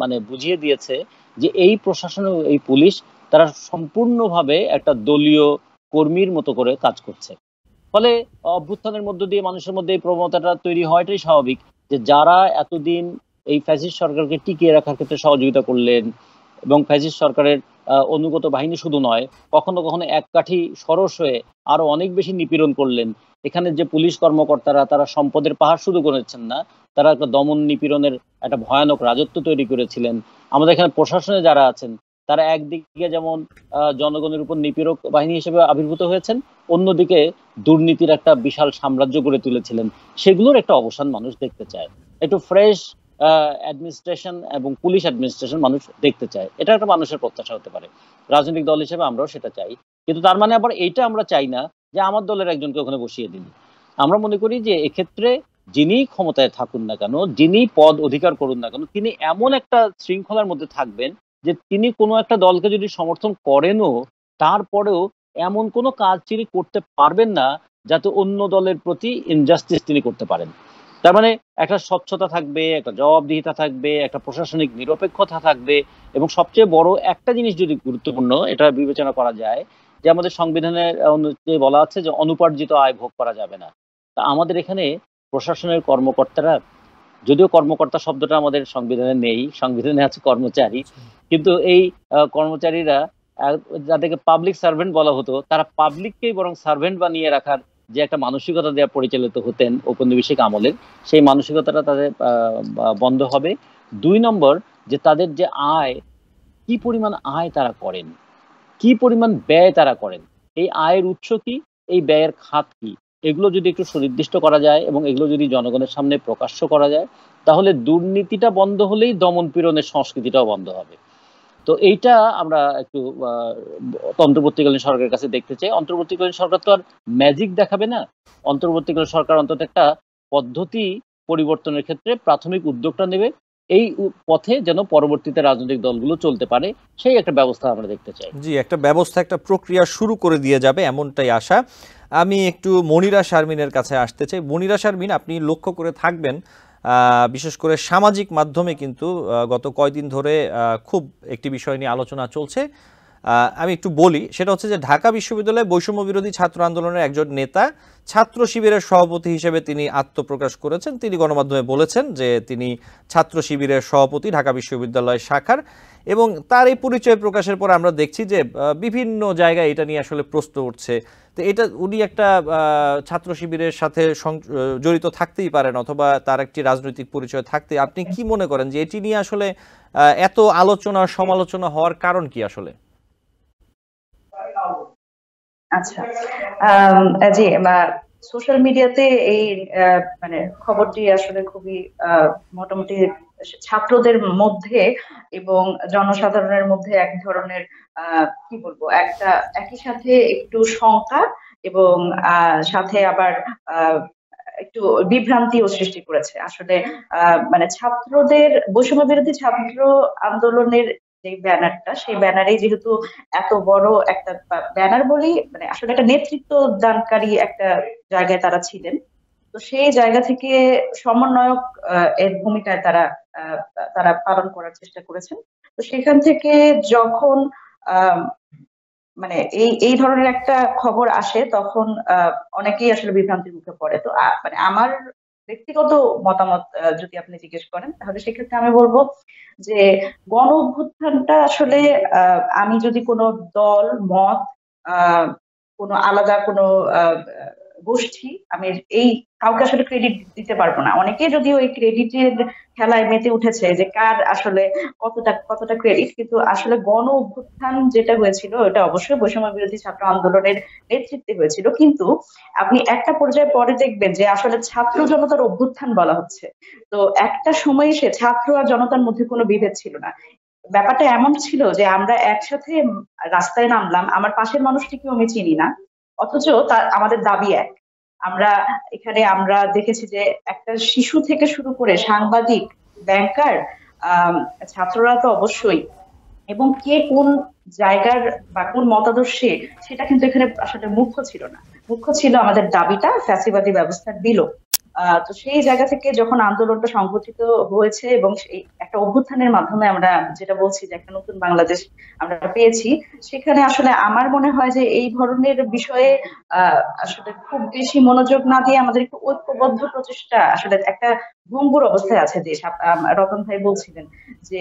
মানে বুঝিয়ে দিয়েছে যে এই প্রশাসন এবং এই পুলিশ তারা সম্পূর্ণভাবে একটা দলীয় কর্মীর মতো করে কাজ করছে। ফলে অভ্যুত্থানের মধ্য দিয়ে মানুষের মধ্যে এই প্রবণতাটা তৈরি হওয়াটাই স্বাভাবিক, যে যারা এতদিন এই ফ্যাসিস্ট সরকারকে টিকিয়ে রাখার ক্ষেত্রে সহযোগিতা করলেন এবং ফ্যাসিস্ট সরকারের অনুগত বাহিনী শুধু নয়, কখনো কখনো এক কাঠি সরস হয়ে আরো অনেক বেশি নিপীড়ন করলেন। এখানে যে পুলিশ কর্মকর্তারা, তারা সম্পদের পাহাড় শুধু করেছেন না, তারা একটা দমন নিপীড়নের একটা ভয়ানক রাজত্ব তৈরি করেছিলেন। আমাদের এখানে প্রশাসনে যারা আছেন তারা একদিকে যেমন জনগণের উপর নিপীড়ক বাহিনী হিসেবে আবির্ভূত হয়েছেন, অন্যদিকে দুর্নীতির একটা বিশাল সাম্রাজ্য গড়ে তুলেছিলেন। সেগুলোর একটা অবসান মানুষ দেখতে চায়, একটু ফ্রেশ অ্যাডমিনিস্ট্রেশন এবং পুলিশ অ্যাডমিনিস্ট্রেশন মানুষ দেখতে চায়। এটা একটা মানুষের প্রত্যাশা হতে পারে, রাজনৈতিক দল হিসেবে আমরাও সেটা চাই। কিন্তু তার মানে আবার এইটা আমরা চাই না যে আমার দলের একজনকে ওখানে বসিয়ে দিন। আমরা মনে করি যে এক্ষেত্রে যিনি ক্ষমতায় থাকুন না কেন, যিনি পদ অধিকার করুন না কেন, তিনি এমন একটা শৃঙ্খলার মধ্যে থাকবেন যে তিনি কোনো একটা দলকে যদি সমর্থন করেনও, তারপরেও এমন কোনো কাজ তিনি করতে পারবেন না যাতে অন্য দলের প্রতি ইনজাস্টিস তিনি করতে পারেন। তার মানে একটা স্বচ্ছতা থাকবে, একটা জবাবদিহিতা থাকবে, একটা প্রশাসনিক নিরপেক্ষতা থাকবে, এবং সবচেয়ে বড় একটা জিনিস যদি গুরুত্বপূর্ণ এটা বিবেচনা করা যায়, যে আমাদের সংবিধানের অনুযায়ী বলা আছে যে অনুপার্জিত আয় ভোগ করা যাবে না। তা আমাদের এখানে প্রশাসনের কর্মকর্তারা, যদিও কর্মকর্তা শব্দটা আমাদের সংবিধানে নেই, সংবিধানে আছে কর্মচারী, কিন্তু এই কর্মচারীরা যাদেরকে পাবলিক সার্ভেন্ট বলা হতো, তারা পাবলিককেই বরং সার্ভেন্ট বানিয়ে রাখার যে একটা মানসিকতা দেওয়া পরিচালিত হতেন ঔপনিবেশিক আমলের, সেই মানসিকতাটা তাদের বন্ধ হবে। 2 নম্বর, যে তাদের যে আয়, কি পরিমাণ আয় তারা করেন, কি পরিমাণ ব্যয় তারা করেন, এই আয়ের উৎস কি, এই ব্যয়ের খাত কি, এগুলো যদি একটু সুনির্দিষ্ট করা যায় এবং এগুলো যদি জনগণের সামনে প্রকাশ্য করা যায়, তাহলে দুর্নীতিটা বন্ধ হলেই দমন পীড়নের সংস্কৃতিটাও বন্ধ হবে। তো এইটা আমরা একটু অন্তর্বর্তীকালীন সরকারের কাছে দেখতে চাই। অন্তর্বর্তীকালীন সরকার তো আর ম্যাজিক দেখাবে না, অন্তর্বর্তীকালীন সরকার অন্তত একটা পদ্ধতি পরিবর্তনের ক্ষেত্রে প্রাথমিক উদ্যোগটা নেবে, এই পথে যেন পরবর্তীতে রাজনৈতিক দলগুলো চলতে পারে, সেই একটা ব্যবস্থা আমরা দেখতে চাই। জি, একটা ব্যবস্থা, একটা প্রক্রিয়া শুরু করে দিয়ে যাবে এমনটাই আশা। আমি একটু মনিরা শারমিনের কাছে আসতে চাই। মনিরা শারমিন, আপনি লক্ষ্য করে থাকবেন বিশেষ করে সামাজিক মাধ্যমে কিন্তু গত কয়দিন ধরে খুব একটি বিষয় নিয়ে আলোচনা চলছে। আমি একটু বলি, সেটা হচ্ছে যে ঢাকা বিশ্ববিদ্যালয়ে বৈষম্য বিরোধী ছাত্র আন্দোলনের একজন নেতা ছাত্র শিবিরের সভাপতি হিসেবে তিনি আত্মপ্রকাশ করেছেন। তিনি গণমাধ্যমে বলেছেন যে তিনি ছাত্র শিবিরের সভাপতি ঢাকা বিশ্ববিদ্যালয় শাখার, এবং তার এই পরিচয় প্রকাশের পর আমরা দেখছি যে বিভিন্ন জায়গায় এটা নিয়ে আসলে প্রশ্ন উঠছে। তো এটা উনি একটা ছাত্র শিবিরের সাথে জড়িত থাকতেই পারেন অথবা তার একটি রাজনৈতিক পরিচয় থাকতে, আপনি কি মনে করেন যে এটি নিয়ে আসলে এত আলোচনা সমালোচনা হওয়ার কারণ কি আসলে? আচ্ছা, জি, সোশ্যাল মিডিয়াতে এই মানে খবরটি আসলে খুবই মোটামুটি ছাত্রদের মধ্যে এবং জনসাধারণের মধ্যে এক ধরনের কি বলবো, একটা একই সাথে একটু শঙ্কা এবং সাথে আবার আহ একটু বিভ্রান্তিও সৃষ্টি করেছে আসলে। মানে ছাত্রদের বৈষম্য বিরোধী ছাত্র আন্দোলনের যে ব্যানারটা, সেই ব্যানারে যেহেতু এত বড় একটা ব্যানার বলি, মানে আসলে একটা নেতৃত্ব দানকারী একটা জায়গায় তারা ছিলেন। তো সেই জায়গা থেকে সমন্বয়ক এর ভূমিকায় তারা আহ, তারা পালন করার চেষ্টা করেছেন। তো সেখান থেকে যখন আহ মানে এই এই ধরনের একটা খবর আসে, তখন অনেকেই আসলে বিভ্রান্তির মুখে পড়ে। তো মানে আমার ব্যক্তিগত মতামত যদি আপনি জিজ্ঞেস করেন, তাহলে সেক্ষেত্রে আমি বলবো যে গণ অভ্যুত্থানটা আসলে আমি যদি কোনো দল মত আহ কোনো আলাদা কোনো আহ গোষ্ঠী, আমি এই কাউকে আসলে ক্রেডিট দিতে পারবো না। অনেকে যদিও এই ক্রেডিটের খেলায় মেতে উঠেছে যে কার আসলে কতটা কতটা ক্রেডিট, কিন্তু আসলে গণ অভ্যুত্থান যেটা হয়েছিল ওটা অবশ্যই বৈষম্য বিরোধী ছাত্র আন্দোলনের নেতৃত্বে হয়েছিল। কিন্তু আপনি একটা পর্যায়ে পরে দেখবেন যে আসলে ছাত্র জনতার অভ্যুত্থান বলা হচ্ছে। তো একটা সময় এসে ছাত্র আর জনতার মধ্যে কোনো বিভেদ ছিল না। ব্যাপারটা এমন ছিল যে আমরা একসাথে রাস্তায় নামলাম, আমার পাশের মানুষটিকেও আমি চিনি না, অথচ তার আমাদের দাবি এক। আমরা এখানে আমরা দেখেছি যে একটা শিশু থেকে শুরু করে সাংবাদিক, ব্যাংকার, আহ ছাত্ররা তো অবশ্যই, এবং কে কোন জায়গার বা কোন মতাদর্শে, সেটা কিন্তু এখানে আসলে মুখ্য ছিল না। মুখ্য ছিল আমাদের দাবিটা ফ্যাসিবাদী ব্যবস্থার বিলোপ। তো সেই জায়গা থেকে যখন আন্দোলনটা সংগঠিত হয়েছে এবং সেই একটা অভ্যুত্থানের মাধ্যমে আমরা যেটা বলছি যে একটা নতুন বাংলাদেশ আমরা পেয়েছি, সেখানে আসলে আমার মনে হয় যে এই ধরনের বিষয়ে আসলে খুব বেশি মনোযোগ না দিয়ে আমাদের একটু ঐক্যবদ্ধ প্রচেষ্টা, আসলে একটা ভঙ্গুর অবস্থায় আছে দেশ। রতন ভাই বলছিলেন যে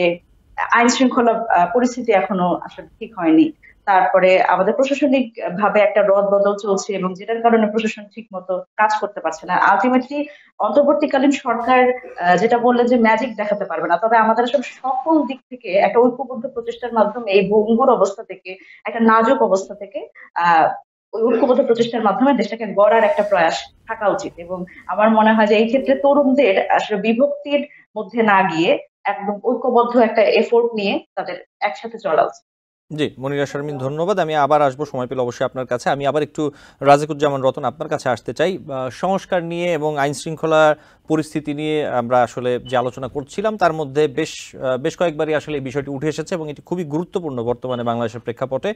আইন শৃঙ্খলা পরিস্থিতি এখনো আসলে ঠিক হয়নি। তারপরে আমাদের প্রশাসনিক ভাবে একটা রদ বদল চলছে, এবং যেটার কারণে প্রশাসন ঠিক মতো কাজ করতে পারছে না। আলটিমেটলি অন্তর্বর্তীকালীন সরকার যেটা বললেন যে ম্যাজিক দেখাতে পারবে না, তবে আমাদের আসলে সকল দিক থেকে একটা ঐক্যবদ্ধ প্রচেষ্টার মাধ্যমে এই ভঙ্গুর অবস্থা থেকে, একটা নাজুক অবস্থা থেকে ওই ঐক্যবদ্ধ প্রচেষ্টার মাধ্যমে দেশটাকে গড়ার একটা প্রয়াস থাকা উচিত। এবং আমার মনে হয় যে এই ক্ষেত্রে তরুণদের আসলে বিভক্তির মধ্যে না গিয়ে একদম ঐক্যবদ্ধ একটা এফোর্ট নিয়ে তাদের একসাথে চলা উচিত। জি, মনিরা শারমিন, ধন্যবাদ। আমি আবার আসবো সময় পেলে অবশ্যই আপনার কাছে। আমি আবার একটু রাজিকুজ্জামান রতন আপনার কাছে আসতে চাই। সংস্কার নিয়ে এবং আইন শৃঙ্খলার পরিস্থিতি নিয়ে আমরা আসলে যে আলোচনা করছিলাম তার মধ্যে বেশ কয়েকবারই আসলে এই বিষয়টি উঠে এসেছে এবং এটি খুবই গুরুত্বপূর্ণ বর্তমানে বাংলাদেশের প্রেক্ষাপটে।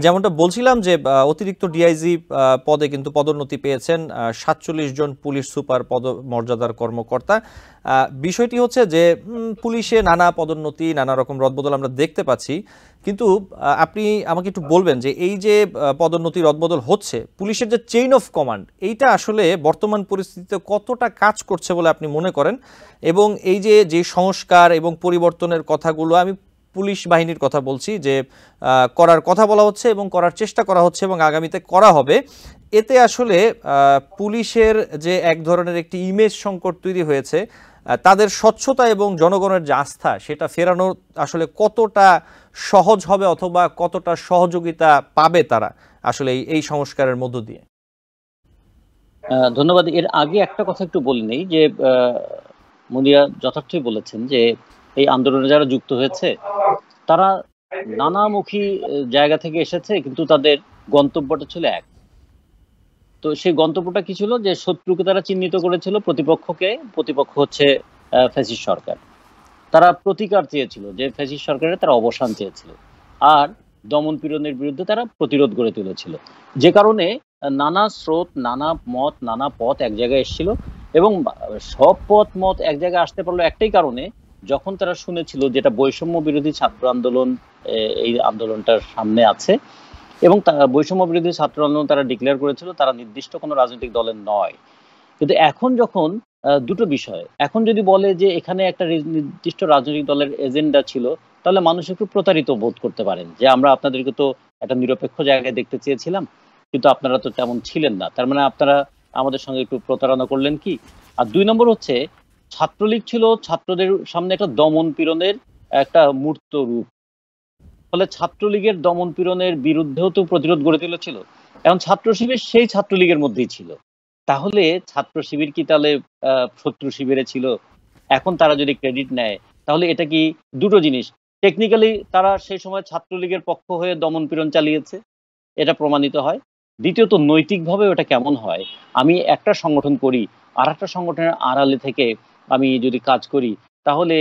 যেমনটা বলছিলাম যে অতিরিক্ত ডিআইজি পদে কিন্তু পদোন্নতি পেয়েছেন ৪৭ জন পুলিশ সুপার পদমর্যাদার কর্মকর্তা। বিষয়টি হচ্ছে যে পুলিশে নানা পদোন্নতি, নানা রকম রদবদল আমরা দেখতে পাচ্ছি, কিন্তু আপনি আমাকে একটু বলবেন যে এই যে পদোন্নতি রদবদল হচ্ছে, পুলিশের যে চেইন অফ কমান্ড, এইটা আসলে বর্তমান পরিস্থিতিতে কতটা কাজ করছে বলে আপনি মনে করেন? এবং এই যে সংস্কার এবং পরিবর্তনের কথাগুলো, আমি পুলিশ বাহিনীর কথা বলছি, যে করার কথা বলা হচ্ছে এবং করার চেষ্টা করা হচ্ছে এবং আগামীতে করা হবে, এতে আসলে পুলিশের যে এক ধরনের একটি ইমেজ সংকট তৈরি হয়েছে, তাদের স্বচ্ছতা এবং জনগণের যে আস্থা, সেটা ফেরানো আসলে কতটা সহজ হবে অথবা কতটা সহযোগিতা পাবে তারা আসলে এই সংস্কারের মধ্য দিয়ে? ধন্যবাদ। এর আগে একটা কথা একটু বলে নেই যে মুনিয়া যথার্থই বলেছেন যে এই আন্দোলনে যারা যুক্ত হয়েছে তারা নানামুখী জায়গা থেকে এসেছে, কিন্তু তাদের গন্তব্যটা ছিল এক। তো সেই গন্তব্যটা কি ছিল? যে শত্রুকে তারা চিহ্নিত করেছিল, প্রতিপক্ষ হচ্ছে ফ্যাসিস্ট সরকার। তারা প্রতিকার চেয়েছিল, যে ফ্যাসিস্ট সরকারের তারা অবসান চেয়েছিল, আর দমন পীড়নের বিরুদ্ধে তারা প্রতিরোধ গড়ে তুলেছিল। যে কারণে নানা স্রোত, নানা মত, নানা পথ এক জায়গায় এসেছিল, এবং সব পথ মত এক জায়গায় আসতে পারলো একটাই কারণে, যখন তারা শুনেছিল যেটা বৈষম্য বিরোধী ছাত্র আন্দোলন, এই আন্দোলনটার সামনে আছে, এবং বৈষম্য বিরোধী ছাত্র আন্দোলন তারা ডিক্লেয়ার করেছিল তারা নির্দিষ্ট কোনো রাজনৈতিক দলের নয়। কিন্তু এখন যখন দুটো বিষয়, এখন যদি বলে যে এখানে একটা নির্দিষ্ট রাজনৈতিক দলের এজেন্ডা ছিল, তাহলে মানুষ একটু প্রতারিত বোধ করতে পারেন যে আমরা আপনাদেরকে তো একটা নিরপেক্ষ জায়গায় দেখতে চেয়েছিলাম, কিন্তু আপনারা তো তেমন ছিলেন না, তার মানে আপনারা আমাদের সঙ্গে একটু প্রতারণা করলেন কি। আর দুই নম্বর হচ্ছে, ছাত্রলীগ ছিল ছাত্রদের সামনে একটা দমন পীড়নের একটা মূর্ত রূপ, ফলে ছাত্রলীগের দমন পীড়নের বিরুদ্ধেও তো প্রতিরোধ গড়ে তুলেছিল। এখন ছাত্র শিবির সেই ছাত্রলীগের মধ্যেই ছিল, তাহলে ছাত্র শিবির কি তাহলে শত্রু শিবিরে ছিল? এখন তারা যদি ক্রেডিট নেয় তাহলে এটা কি দুটো জিনিস, টেকনিক্যালি তারা সেই সময় ছাত্রলীগের পক্ষ হয়ে দমন পীড়ন চালিয়েছে, এটা প্রমাণিত হয়। দ্বিতীয়ত নৈতিকভাবে ওটা কেমন হয়, আমি একটা সংগঠন করি আর একটা সংগঠনের আড়ালে থেকে আমি যদি কাজ করি তাহলে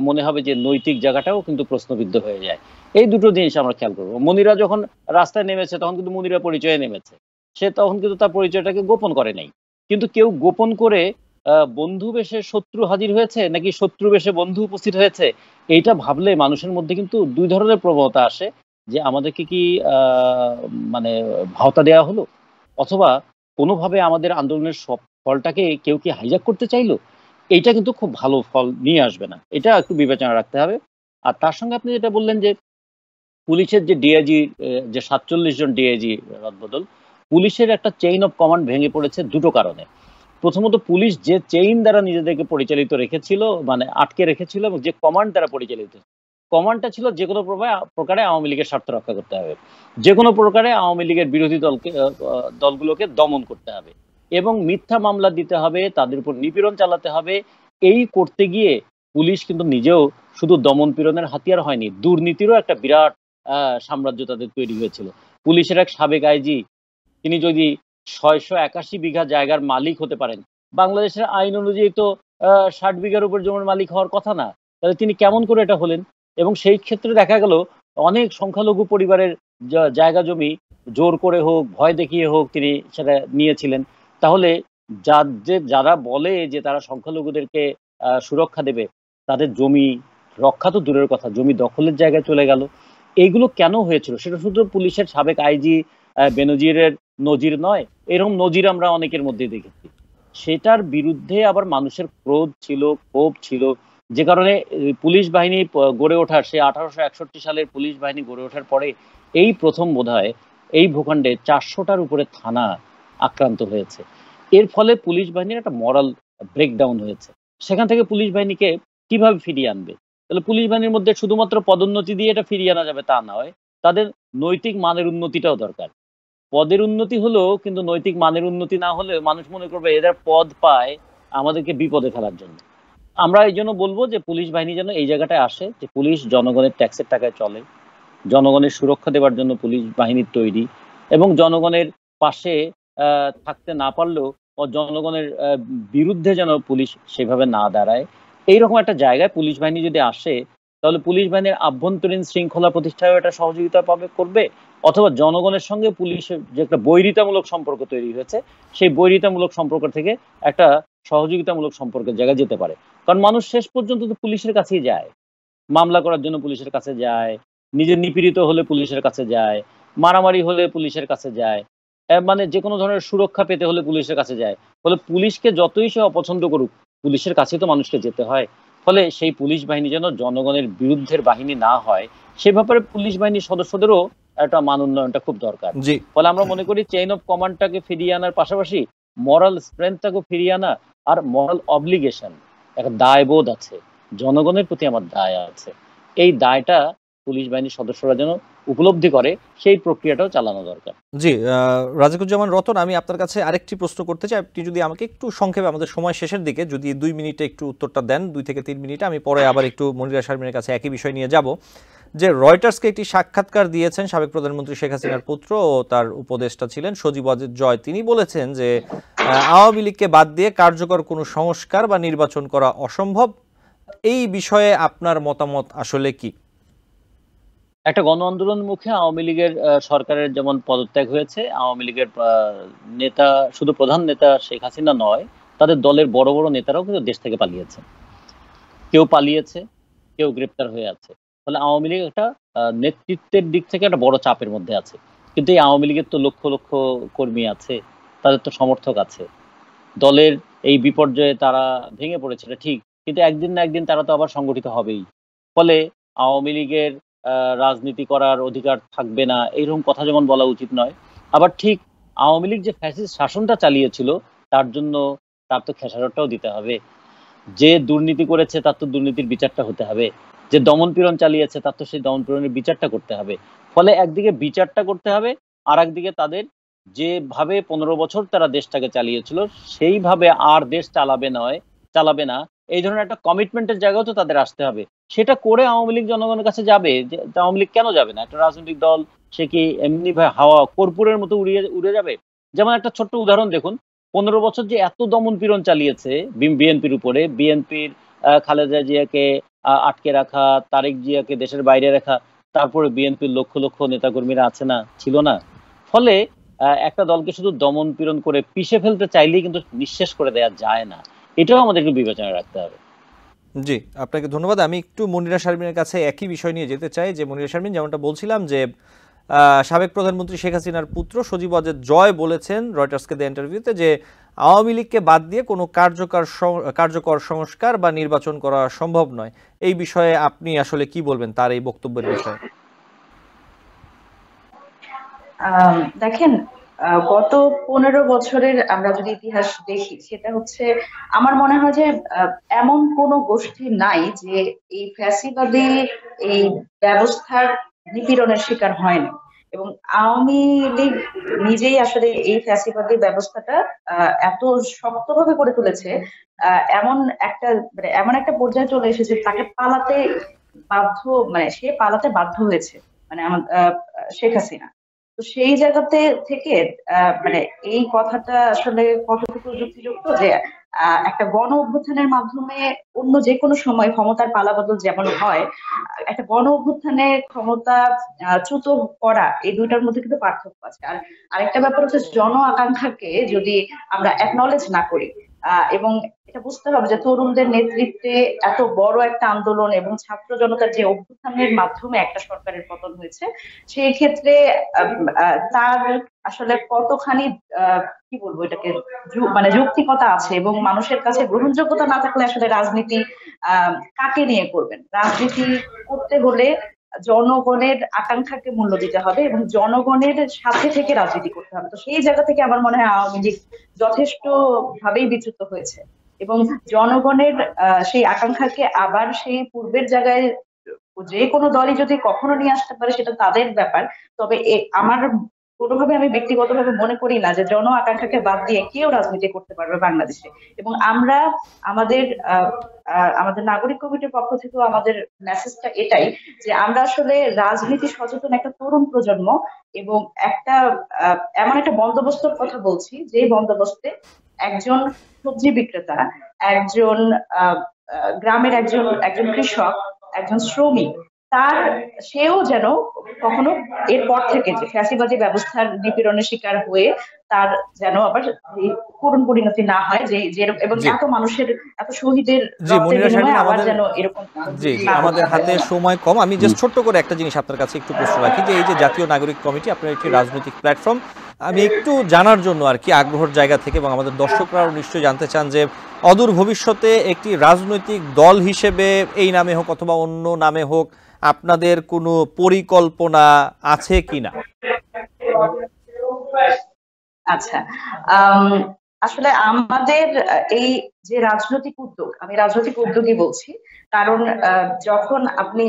মনে হবে যে নৈতিক জায়গাটাও কিন্তু প্রশ্নবিদ্ধ হয়ে যায়। এই দুটো জিনিস আমরা খেয়াল করবো। মনিরা যখন রাস্তায় নেমেছে তখন কিন্তু মনিরা পরিচয়ে নেমেছে, সে তখন কিন্তু তার পরিচয়টাকে গোপন করে নাই। কিন্তু কেউ গোপন করে বন্ধু বেশে শত্রু হাজির হয়েছে নাকি শত্রু বেশে বন্ধু উপস্থিত হয়েছে, এইটা ভাবলে মানুষের মধ্যে কিন্তু দুই ধরনের প্রবণতা আসে, যে আমাদেরকে কি মানে ভাওতা দেওয়া হলো, অথবা কোনোভাবে আমাদের আন্দোলনের সব ফলটাকে কেউ কি হাইজ্যাক করতে চাইলো। এইটা কিন্তু খুব ভালো ফল নিয়ে আসবে না, এটা একটু বিবেচনা রাখতে হবে। আর তার সঙ্গে আপনি যেটা বললেন যে পুলিশের যে ডিআইজি, যে 47 জন ডিআইজি রদবদল, পুলিশের একটা চেইন অফ কমান্ড ভেঙে পড়েছে দুটো কারণে। প্রথমত, পুলিশ যে চেইন দ্বারা নিজেদেরকে পরিচালিত রেখেছিল, মানে আটকে রেখেছিল, এবং যে কমান্ড দ্বারা পরিচালিত, কমান্ডটা ছিল যে কোনো প্রকারে আওয়ামী লীগের স্বার্থ রক্ষা করতে হবে, যে কোনো প্রকারে আওয়ামী লীগের বিরোধী দলগুলোকে দমন করতে হবে এবং মিথ্যা মামলা দিতে হবে, তাদের উপর নিপীড়ন চালাতে হবে। এই করতে গিয়ে পুলিশ কিন্তু নিজেও শুধু দমন পীড়নের হাতিয়ার হয়নি, দুর্নীতিরও একটা বিরাট সাম্রাজ্য তাদের তৈরি হয়েছিল। পুলিশের এক সাবেক আইজি, তিনি যদি 681 বিঘা জায়গার মালিক হতে পারেন, বাংলাদেশের আইন অনুযায়ী তো 60 বিঘার উপর জমির মালিক হওয়ার কথা না, তাহলে তিনি কেমন করে এটা হলেন? এবং সেই ক্ষেত্রে দেখা গেল অনেক সংখ্যালঘু পরিবারের জায়গা জমি জোর করে হোক, ভয় দেখিয়ে হোক তিনি সেটা নিয়েছিলেন। তাহলে যারা বলে যে তারা সংখ্যালঘুদেরকে সুরক্ষা দেবে, তাদের জমি রক্ষা তো দূরের কথা, জমি দখলের জায়গায় চলে গেল। এইগুলো কেন হয়েছিল? সেটা শুধু পুলিশের সাবেক আইজি বেনজিরের নজির নয়, এরকম নজির আমরা অনেকের মধ্যে দেখেছি। সেটার বিরুদ্ধে আবার মানুষের ক্রোধ ছিল, ক্ষোভ ছিল, যে কারণে পুলিশ বাহিনী গড়ে ওঠার, সে 1861 সালের পুলিশ বাহিনী গড়ে ওঠার পরে এই প্রথম বোধহয় এই ভূখণ্ডে 400টার উপরে থানা আক্রান্ত হয়েছে। এর ফলে পুলিশ বাহিনীর একটা মরাল ব্রেকডাউন হয়েছে। সেখান থেকে পুলিশ বাহিনীকে কিভাবে ফিরিয়ে আনবে? তাহলে পুলিশ বাহিনীর মধ্যে শুধুমাত্র পদোন্নতি দিয়ে এটা ফিরিয়ে আনা যাবে তা নয়, তাদের নৈতিক মানের উন্নতিটাও দরকার। পদের উন্নতি হলো, কিন্তু নৈতিক মানের উন্নতি না হলে মানুষ মনে করবে এদের পদ পায় আমাদেরকে বিপদে ফেলার জন্য। আমরা এই জন্য বলবো যে পুলিশ বাহিনী যেন এই জায়গাটায় আসে, যে পুলিশ জনগণের ট্যাক্সের টাকায় চলে, জনগণের সুরক্ষা দেওয়ার জন্য পুলিশ বাহিনীর তৈরি, এবং জনগণের পাশে থাকতে না পারলেও জনগণের বিরুদ্ধে যেন পুলিশ সেভাবে না দাঁড়ায়। এইরকম একটা জায়গায় পুলিশ বাহিনী যদি আসে, তাহলে পুলিশ বাহিনীর আভ্যন্তরীণ শৃঙ্খলা প্রতিষ্ঠায় এটা সহযোগিতা করবে, অথবা জনগণের সঙ্গে পুলিশের যে একটা বৈরিতামূলক সম্পর্ক তৈরি হয়েছে, সেই বৈরিতামূলক সম্পর্ক থেকে একটা সহযোগিতামূলক সম্পর্কের জায়গায় যেতে পারে। কারণ মানুষ শেষ পর্যন্ত তো পুলিশের কাছেই যায়, মামলা করার জন্য পুলিশের কাছে যায়, নিজের নিপীড়িত হলে পুলিশের কাছে যায়, মারামারি হলে পুলিশের কাছে যায়, মানে যে কোনো ধরনের সুরক্ষা পেতে হলে পুলিশের কাছে যায়। ফলে পুলিশকে যতই সে অপছন্দ করুক, পুলিশের কাছে তো মানুষকে যেতে হয়। ফলে সেই পুলিশ বাহিনী যেন জনগণের বিরুদ্ধের বাহিনী না হয়, সে ব্যাপারে পুলিশ বাহিনীর সদস্যদেরও একটা মান উন্নয়নটা খুব দরকার। জি, ফলে আমরা মনে করি চেইন অফ কমান্ডটাকে ফিরিয়ে আনার পাশাপাশি মরাল স্ট্রেংথটাকে ফিরিয়ে আনা, আর মরাল অবলিগেশন, একটা দায়বোধ আছে, জনগণের প্রতি আমার দায় আছে, এই দায়টা পুলিশ বাহিনীর সদস্যরা যেন উপলব্ধি করে, সেই প্রক্রিয়াটাও চালানো দরকার। জি, রাজিকুজ্জামান রতন, আমি আপনার কাছে আরেকটি প্রশ্ন করতে চাই। আপনি যদি আমাকে একটু সংক্ষেপে, আমাদের সময় শেষের দিকে, যদি 2 মিনিটে একটু উত্তরটা দেন, 2 থেকে 3 মিনিটে, আমি পরে আবার একটু মনিরা শারমিনের কাছে একই বিষয় নিয়ে যাব। যে রয়টার্সকে একটি সাক্ষাৎকার দিয়েছেন সাবেক প্রধানমন্ত্রী শেখ হাসিনার পুত্র ও তার উপদেষ্টা ছিলেন সজীব ওয়াজেদ জয়, তিনি বলেছেন যে আওয়ামী লীগকে বাদ দিয়ে কার্যকর কোনো সংস্কার বা নির্বাচন করা অসম্ভব। এই বিষয়ে আপনার মতামত আসলে কি? একটা গণ আন্দোলন মুখে আওয়ামী লীগের সরকারের যেমন পদত্যাগ হয়েছে, আওয়ামী লীগের নেতা, শুধু প্রধান নেতা শেখ হাসিনা নয়, তাদের দলের বড় বড় নেতারাও কিন্তু দেশ থেকে পালিয়েছে, কেউ পালিয়েছে, কেউ গ্রেপ্তার হয়ে আছে। ফলে আওয়ামী লীগ একটা নেতৃত্বের দিক থেকে একটা বড় চাপের মধ্যে আছে। কিন্তু এই আওয়ামী লীগের তো লক্ষ লক্ষ কর্মী আছে, তাদের তো সমর্থক আছে, দলের এই বিপর্যয়ে তারা ভেঙে পড়েছে ঠিক, কিন্তু একদিন না একদিন তারা তো আবার সংগঠিত হবেই। ফলে আওয়ামী লীগের রাজনীতি করার অধিকার থাকবে না, এইরকম কথা যেমন বলা উচিত নয়। আবার ঠিক আওয়ামী লীগ যে ফ্যাসিস্ট শাসনটা চালিয়েছিল, তার জন্য তার তো খেসারতটাও দিতে হবে। যে দুর্নীতি করেছে তার তো দুর্নীতির বিচারটা হতে হবে, যে দমন পীড়ন চালিয়েছে তার তো সেই দমন পীড়নের বিচারটা করতে হবে। ফলে একদিকে বিচারটা করতে হবে, আর একদিকে তাদের যেভাবে 15 বছর তারা দেশটাকে চালিয়েছিল সেইভাবে আর দেশ চালাবে না, এই ধরনের একটা কমিটমেন্টের জায়গাও তো তাদের আসতে হবে। সেটা করে আওয়ামী লীগ জনগণের কাছে যাবে। যে আওয়ামী লীগ কেন যাবে না? একটা রাজনৈতিক দল সে কি এমনি হাওয়া কর্পূরের মতো উড়ে যাবে? যেমন একটা ছোট্ট উদাহরণ দেখুন, 15 বছর যে এত দমন পীড়ন চালিয়েছে বিএনপির উপরে, বিএনপির খালেদা জিয়াকে আটকে রাখা, তারেক জিয়াকে দেশের বাইরে রাখা, তারপরে বিএনপির লক্ষ লক্ষ নেতাকর্মীরা আছে না, ছিল না? ফলে একটা দলকে শুধু দমন পীড়ন করে পিষে ফেলতে চাইলেই কিন্তু নিঃশেষ করে দেওয়া যায় না। এটাও আমাদের একটু বিবেচনায় রাখতে হবে। জি, আপনাকে ধন্যবাদ। আমি একটু মনিরা শারমিনের কাছে একই বিষয় নিয়ে যেতে চাই, যে মনিরা শারমিন যেমনটা বলছিলাম যে সাবেক প্রধানমন্ত্রী শেখ হাসিনার পুত্র সজীব ওয়াজেদ জয় বলেছেন রয়টার্সকে দেওয়া ইন্টারভিউতে যে আওয়ামী লীগকে বাদ দিয়ে কোনো কার্যকর সংস্কার বা নির্বাচন করা সম্ভব নয়। এই বিষয়ে আপনি আসলে কি বলবেন তার এই বক্তব্যের বিষয়ে? দেখেন, গত 15 বছরের আমরা যদি ইতিহাস দেখি, সেটা হচ্ছে আমার মনে হয় যে এমন কোনো গোষ্ঠী নাই যে এই ফ্যাসিবাদী এই ব্যবস্থার নিপীড়নের শিকার হয়নি। এবং আওয়ামী লীগ নিজেই আসলে এই ফ্যাসিবাদী ব্যবস্থাটা এত শক্তভাবে করে তুলেছে, এমন একটা পর্যায়ে চলে এসেছে তাকে পালাতে বাধ্য, মানে সে পালাতে বাধ্য হয়েছে, মানে আমার শেখ হাসিনা। তো সেই জায়গাতে থেকে মানে এই কথাটা আসলে কতটুকু যুক্তিযুক্ত যে একটা গণ অভ্যুত্থানের মাধ্যমে অন্য যে কোনো সময় ক্ষমতার পালাবদল যেমন হয়, একটা গণ অভ্যুত্থানে ক্ষমতা চ্যুত করা, এই দুইটার মধ্যে কিন্তু পার্থক্য আছে। আর আরেকটা ব্যাপার হচ্ছে জন আকাঙ্ক্ষাকে যদি আমরা অ্যাকনলেজ না করি, এবং এটা বুঝতে হবে যে তরুণদের নেতৃত্বে এত বড় একটা আন্দোলন এবং ছাত্র জনতার যে অভ্যুত্থানের মাধ্যমে একটা সরকারের পতন হয়েছে, সেই ক্ষেত্রে তার আসলে কতখানি কি বলবো এটাকে, মানে যৌক্তিকতা আছে, এবং মানুষের কাছে গ্রহণযোগ্যতা না থাকলে আসলে রাজনীতি কাকে নিয়ে করবেন? রাজনীতি করতে হলে জনগণের আকাঙ্ক্ষাকে মূল্য দিতে হবে এবং জনগণের সাথে থেকে রাজনীতি করতে হবে। তো সেই জায়গা থেকে আমার মনে হয় আওয়ামী লীগ যথেষ্ট ভাবেই বিচ্যুত হয়েছে, এবং জনগণের সেই আকাঙ্ক্ষাকে আবার সেই পূর্বের জায়গায় যে কোনো দলই যদি কখনো নিয়ে আসতে পারে সেটা তাদের ব্যাপার। তবে আমার কোনোভাবে, আমি ব্যক্তিগতভাবে মনে করি না যে জন আকাঙ্ক্ষাকে বাদ দিয়ে কেউ রাজনীতি করতে পারবে বাংলাদেশে। এবং আমরা আমাদের আমাদের নাগরিক কমিটির পক্ষ থেকেও আমাদের মেসেজটা এটাই, যে আমরা আসলে রাজনীতি সচেতন একটা তরুণ প্রজন্ম, এবং একটা এমন একটা বন্দোবস্তর কথা বলছি যে বন্দোবস্তে একজন সবজি বিক্রেতা, একজন গ্রামের একজন একজন কৃষক, একজন শ্রমিক, সেও যেন কখনো এরপর থেকে যে ফ্যাসিবাদী ব্যবস্থার নিপীড়নের শিকার হয়ে তার যেন আবার করুণ পরিণতি না হয়, যে এবং এত মানুষের, এত শহীদের রক্তের বিনিময়ে আবার যেন এরকম। জি, আমাদের হাতে সময় কম। আমি জাস্ট ছোট্ট করে একটা জিনিস আপনার কাছে একটু প্রশ্ন রাখি, যে এই যে জাতীয় নাগরিক কমিটি আপনার একটি রাজনৈতিক প্ল্যাটফর্ম, আমি একটু জানার জন্য আর কি আগ্রহের জায়গা থেকে, এবং আমাদের দর্শকরাও নিশ্চয়ই জানতে চান যে অদূর ভবিষ্যতে একটি রাজনৈতিক দল হিসেবে এই নামে হোক অথবা অন্য নামে হোক আপনাদের কোনো পরিকল্পনা আছে কিনা? আচ্ছা, আসলে আমাদের এই যে রাজনৈতিক উদ্যোগ, আমি রাজনৈতিক উদ্যোগই বলছি, কারণ যখন আপনি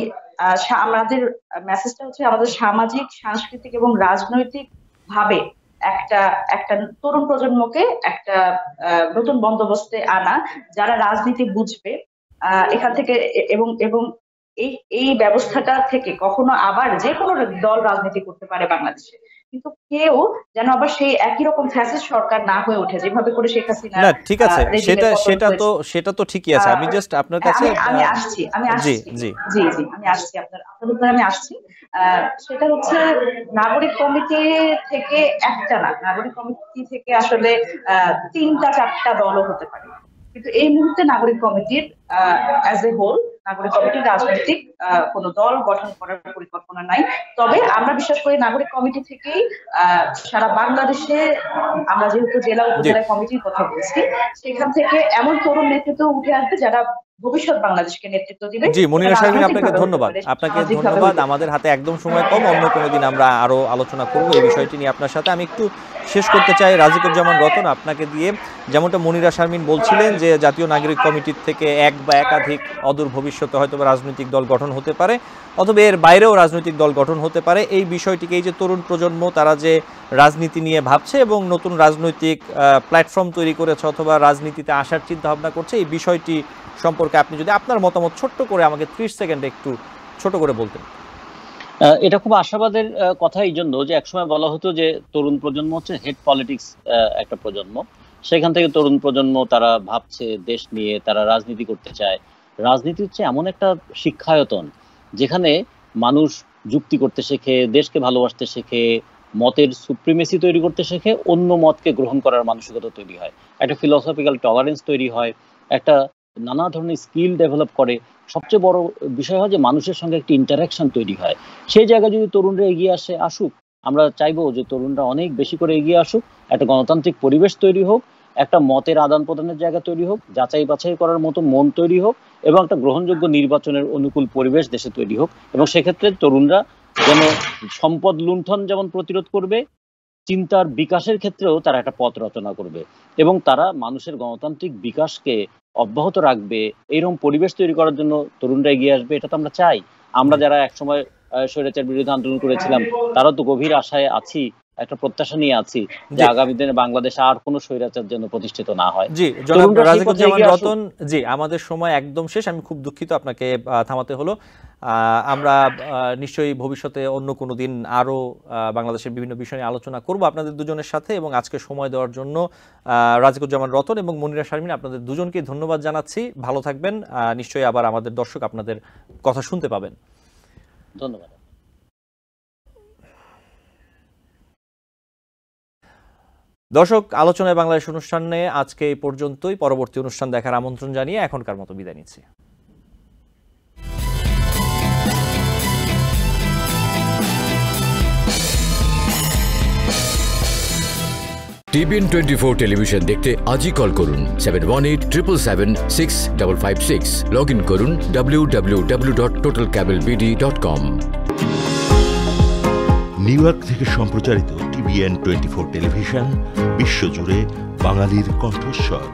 আমাদের মেসেজটা হচ্ছে আমাদের সামাজিক, সাংস্কৃতিক এবং রাজনৈতিক ভাবে একটা একটা তরুণ প্রজন্মকে একটা নতুন বন্দোবস্তে আনা, যারা রাজনীতি বুঝবে এখান থেকে, এবং এবং এই এই ব্যবস্থাটা থেকে কখনো আবার যে কোনো দল রাজনীতি করতে পারে বাংলাদেশে, কিন্তু কেউ যেন আবার সেই একই রকম ফ্যাসিস্ট সরকার না হয়ে ওঠে যেভাবে করে শেখ হাসিনা। না ঠিক আছে, সেটা তো ঠিকই আছে। আমি জাস্ট আপনার কাছে আমি আসছি জি জি জি জি আমি আসছি আপনার উপরে, আমি আসছি। সেটা হচ্ছে নাগরিক কমিটি থেকে একটা না, নাগরিক কমিটি থেকে আসলে 3টা 4টা দলও হতে পারে, কিন্তু এই মুহূর্তে নাগরিক কমিটির অ্যাজ এ হোল, নাগরিক কমিটির রাজনৈতিক কোনো দল গঠন করার পরিকল্পনা নাই। তবে আমরা বিশ্বাস করি নাগরিক কমিটি থেকেই সারা বাংলাদেশে, আমরা যেহেতু জেলা উপজেলা কমিটির কথা বলছি, সেখান থেকে এমন তরুণ নেতৃত্ব উঠে আসবে যারা ভবিষ্যৎ বাংলাদেশকে নেতৃত্ব দিবে। জি মনিরা শারমিন, আপনাকে ধন্যবাদ। আমাদের হাতে একদম সময় কম, অন্য কোনো দিন আমরা আরো আলোচনা করব এই বিষয়টি নিয়ে আপনার সাথে। আমি একটু শেষ করতে চাই রাজিকুজ্জামান রতন আপনাকে দিয়ে, যেমনটা মনিরা শারমিন বলছিলেন যে জাতীয় নাগরিক কমিটির থেকে এক বা একাধিক অদূর ভবিষ্যতে হয়তো রাজনৈতিক দল গঠন হতে পারে, অথবা এর বাইরেও রাজনৈতিক দল গঠন হতে পারে। এই বিষয়টিকে, এই যে তরুণ প্রজন্ম তারা যে রাজনীতি নিয়ে ভাবছে এবং নতুন রাজনৈতিক প্ল্যাটফর্ম তৈরি করেছে অথবা রাজনীতিতে আসার চিন্তা ভাবনা করছে, এই বিষয়টি সম্পর্কে আপনি যদি আপনার মতামত ছোট্ট করে আমাকে 30 সেকেন্ডে একটু ছোট করে বলতেন। এটা খুব আশাবাদের কথা এই জন্য যে একসময় বলা হতো যে তরুণ প্রজন্ম হচ্ছে হেড পলিটিক্স একটা প্রজন্ম। সেখান থেকে তরুণ প্রজন্ম তারা ভাবছে দেশ নিয়ে, তারা রাজনীতি করতে চায়। রাজনীতি হচ্ছে এমন একটা শিক্ষায়তন যেখানে মানুষ যুক্তি করতে শেখে, দেশকে ভালোবাসতে শেখে, মতের সুপ্রিমেসি তৈরি করতে শেখে, অন্য মতকে গ্রহণ করার মানসিকতা তৈরি হয়, একটা ফিলসফিক্যাল টলারেন্স তৈরি হয়, একটা নানা ধরনের স্কিল ডেভেলপ করে। সবচেয়ে বড় বিষয় হয় যে মানুষের সঙ্গে একটি ইন্টারাকশন তৈরি হয়। সেই জায়গায় যদি তরুণরা এগিয়ে আসুক, আমরা চাইবো যে তরুণরা অনেক বেশি করে এগিয়ে আসুক, একটা গণতান্ত্রিক পরিবেশ তৈরি হোক, একটা মতের আদান প্রদানের জায়গা তৈরি হোক, যাচাই বাছাই করার মতো মন তৈরি হোক, এবং একটা গ্রহণযোগ্য নির্বাচনের অনুকূল পরিবেশ দেশে তৈরি হোক। এবং সেক্ষেত্রে তরুণরা যেন সম্পদ লুণ্ঠন যেমন প্রতিরোধ করবে, চিন্তার বিকাশের ক্ষেত্রেও তারা একটা পথ রচনা করবে এবং তারা মানুষের গণতান্ত্রিক বিকাশকে অব্যাহত রাখবে। এইরকম পরিবেশ তৈরি করার জন্য তরুণরা এগিয়ে আসবে, এটা তো আমরা চাই। আমরা যারা একসময় স্বৈরাচার বিরোধী আন্দোলন করেছিলাম তারাও তো গভীর আশায় আছি, একটা প্রত্যাশা নিয়ে আছি যে আগামী দিনে বাংলাদেশে আর কোনো স্বৈরাচার যেন প্রতিষ্ঠিত না হয়। জি, জনাব রাজিকুজ্জামান রতন, জি আমাদের সময় একদম শেষ, আমি খুব দুঃখিত আপনাকে থামাতে হলো। আমরা নিশ্চয়ই ভবিষ্যতে অন্য কোনো দিন আরও বাংলাদেশের বিভিন্ন বিষয় নিয়ে আলোচনা করব আপনাদের দুজনের সাথে, এবং আজকে সময় দেওয়ার জন্য রাজিকুজ্জামান রতন এবং মনিরা শারমিন আপনাদের দুজনকে ধন্যবাদ জানাচ্ছি। ভালো থাকবেন, নিশ্চয়ই আবার আমাদের দর্শক আপনাদের কথা শুনতে পাবেন। ধন্যবাদ। দর্শক, আলোচনায় বাংলাদেশ অনুষ্ঠানে আজকে এই পর্যন্তই। পরবর্তী অনুষ্ঠান দেখার আমন্ত্রণ জানিয়ে এখনকার মতো বিদায় নিচ্ছি। TBN 24 টেলিভিশন দেখতে আজই কল করুন 7187776556। লগ ইন করুন www.totalcablebd.com। নিউ ইয়র্ক থেকে সম্প্রচারিত TBN 24 টেলিভিশন বিশ্বজুড়ে বাঙালির কণ্ঠস্বর।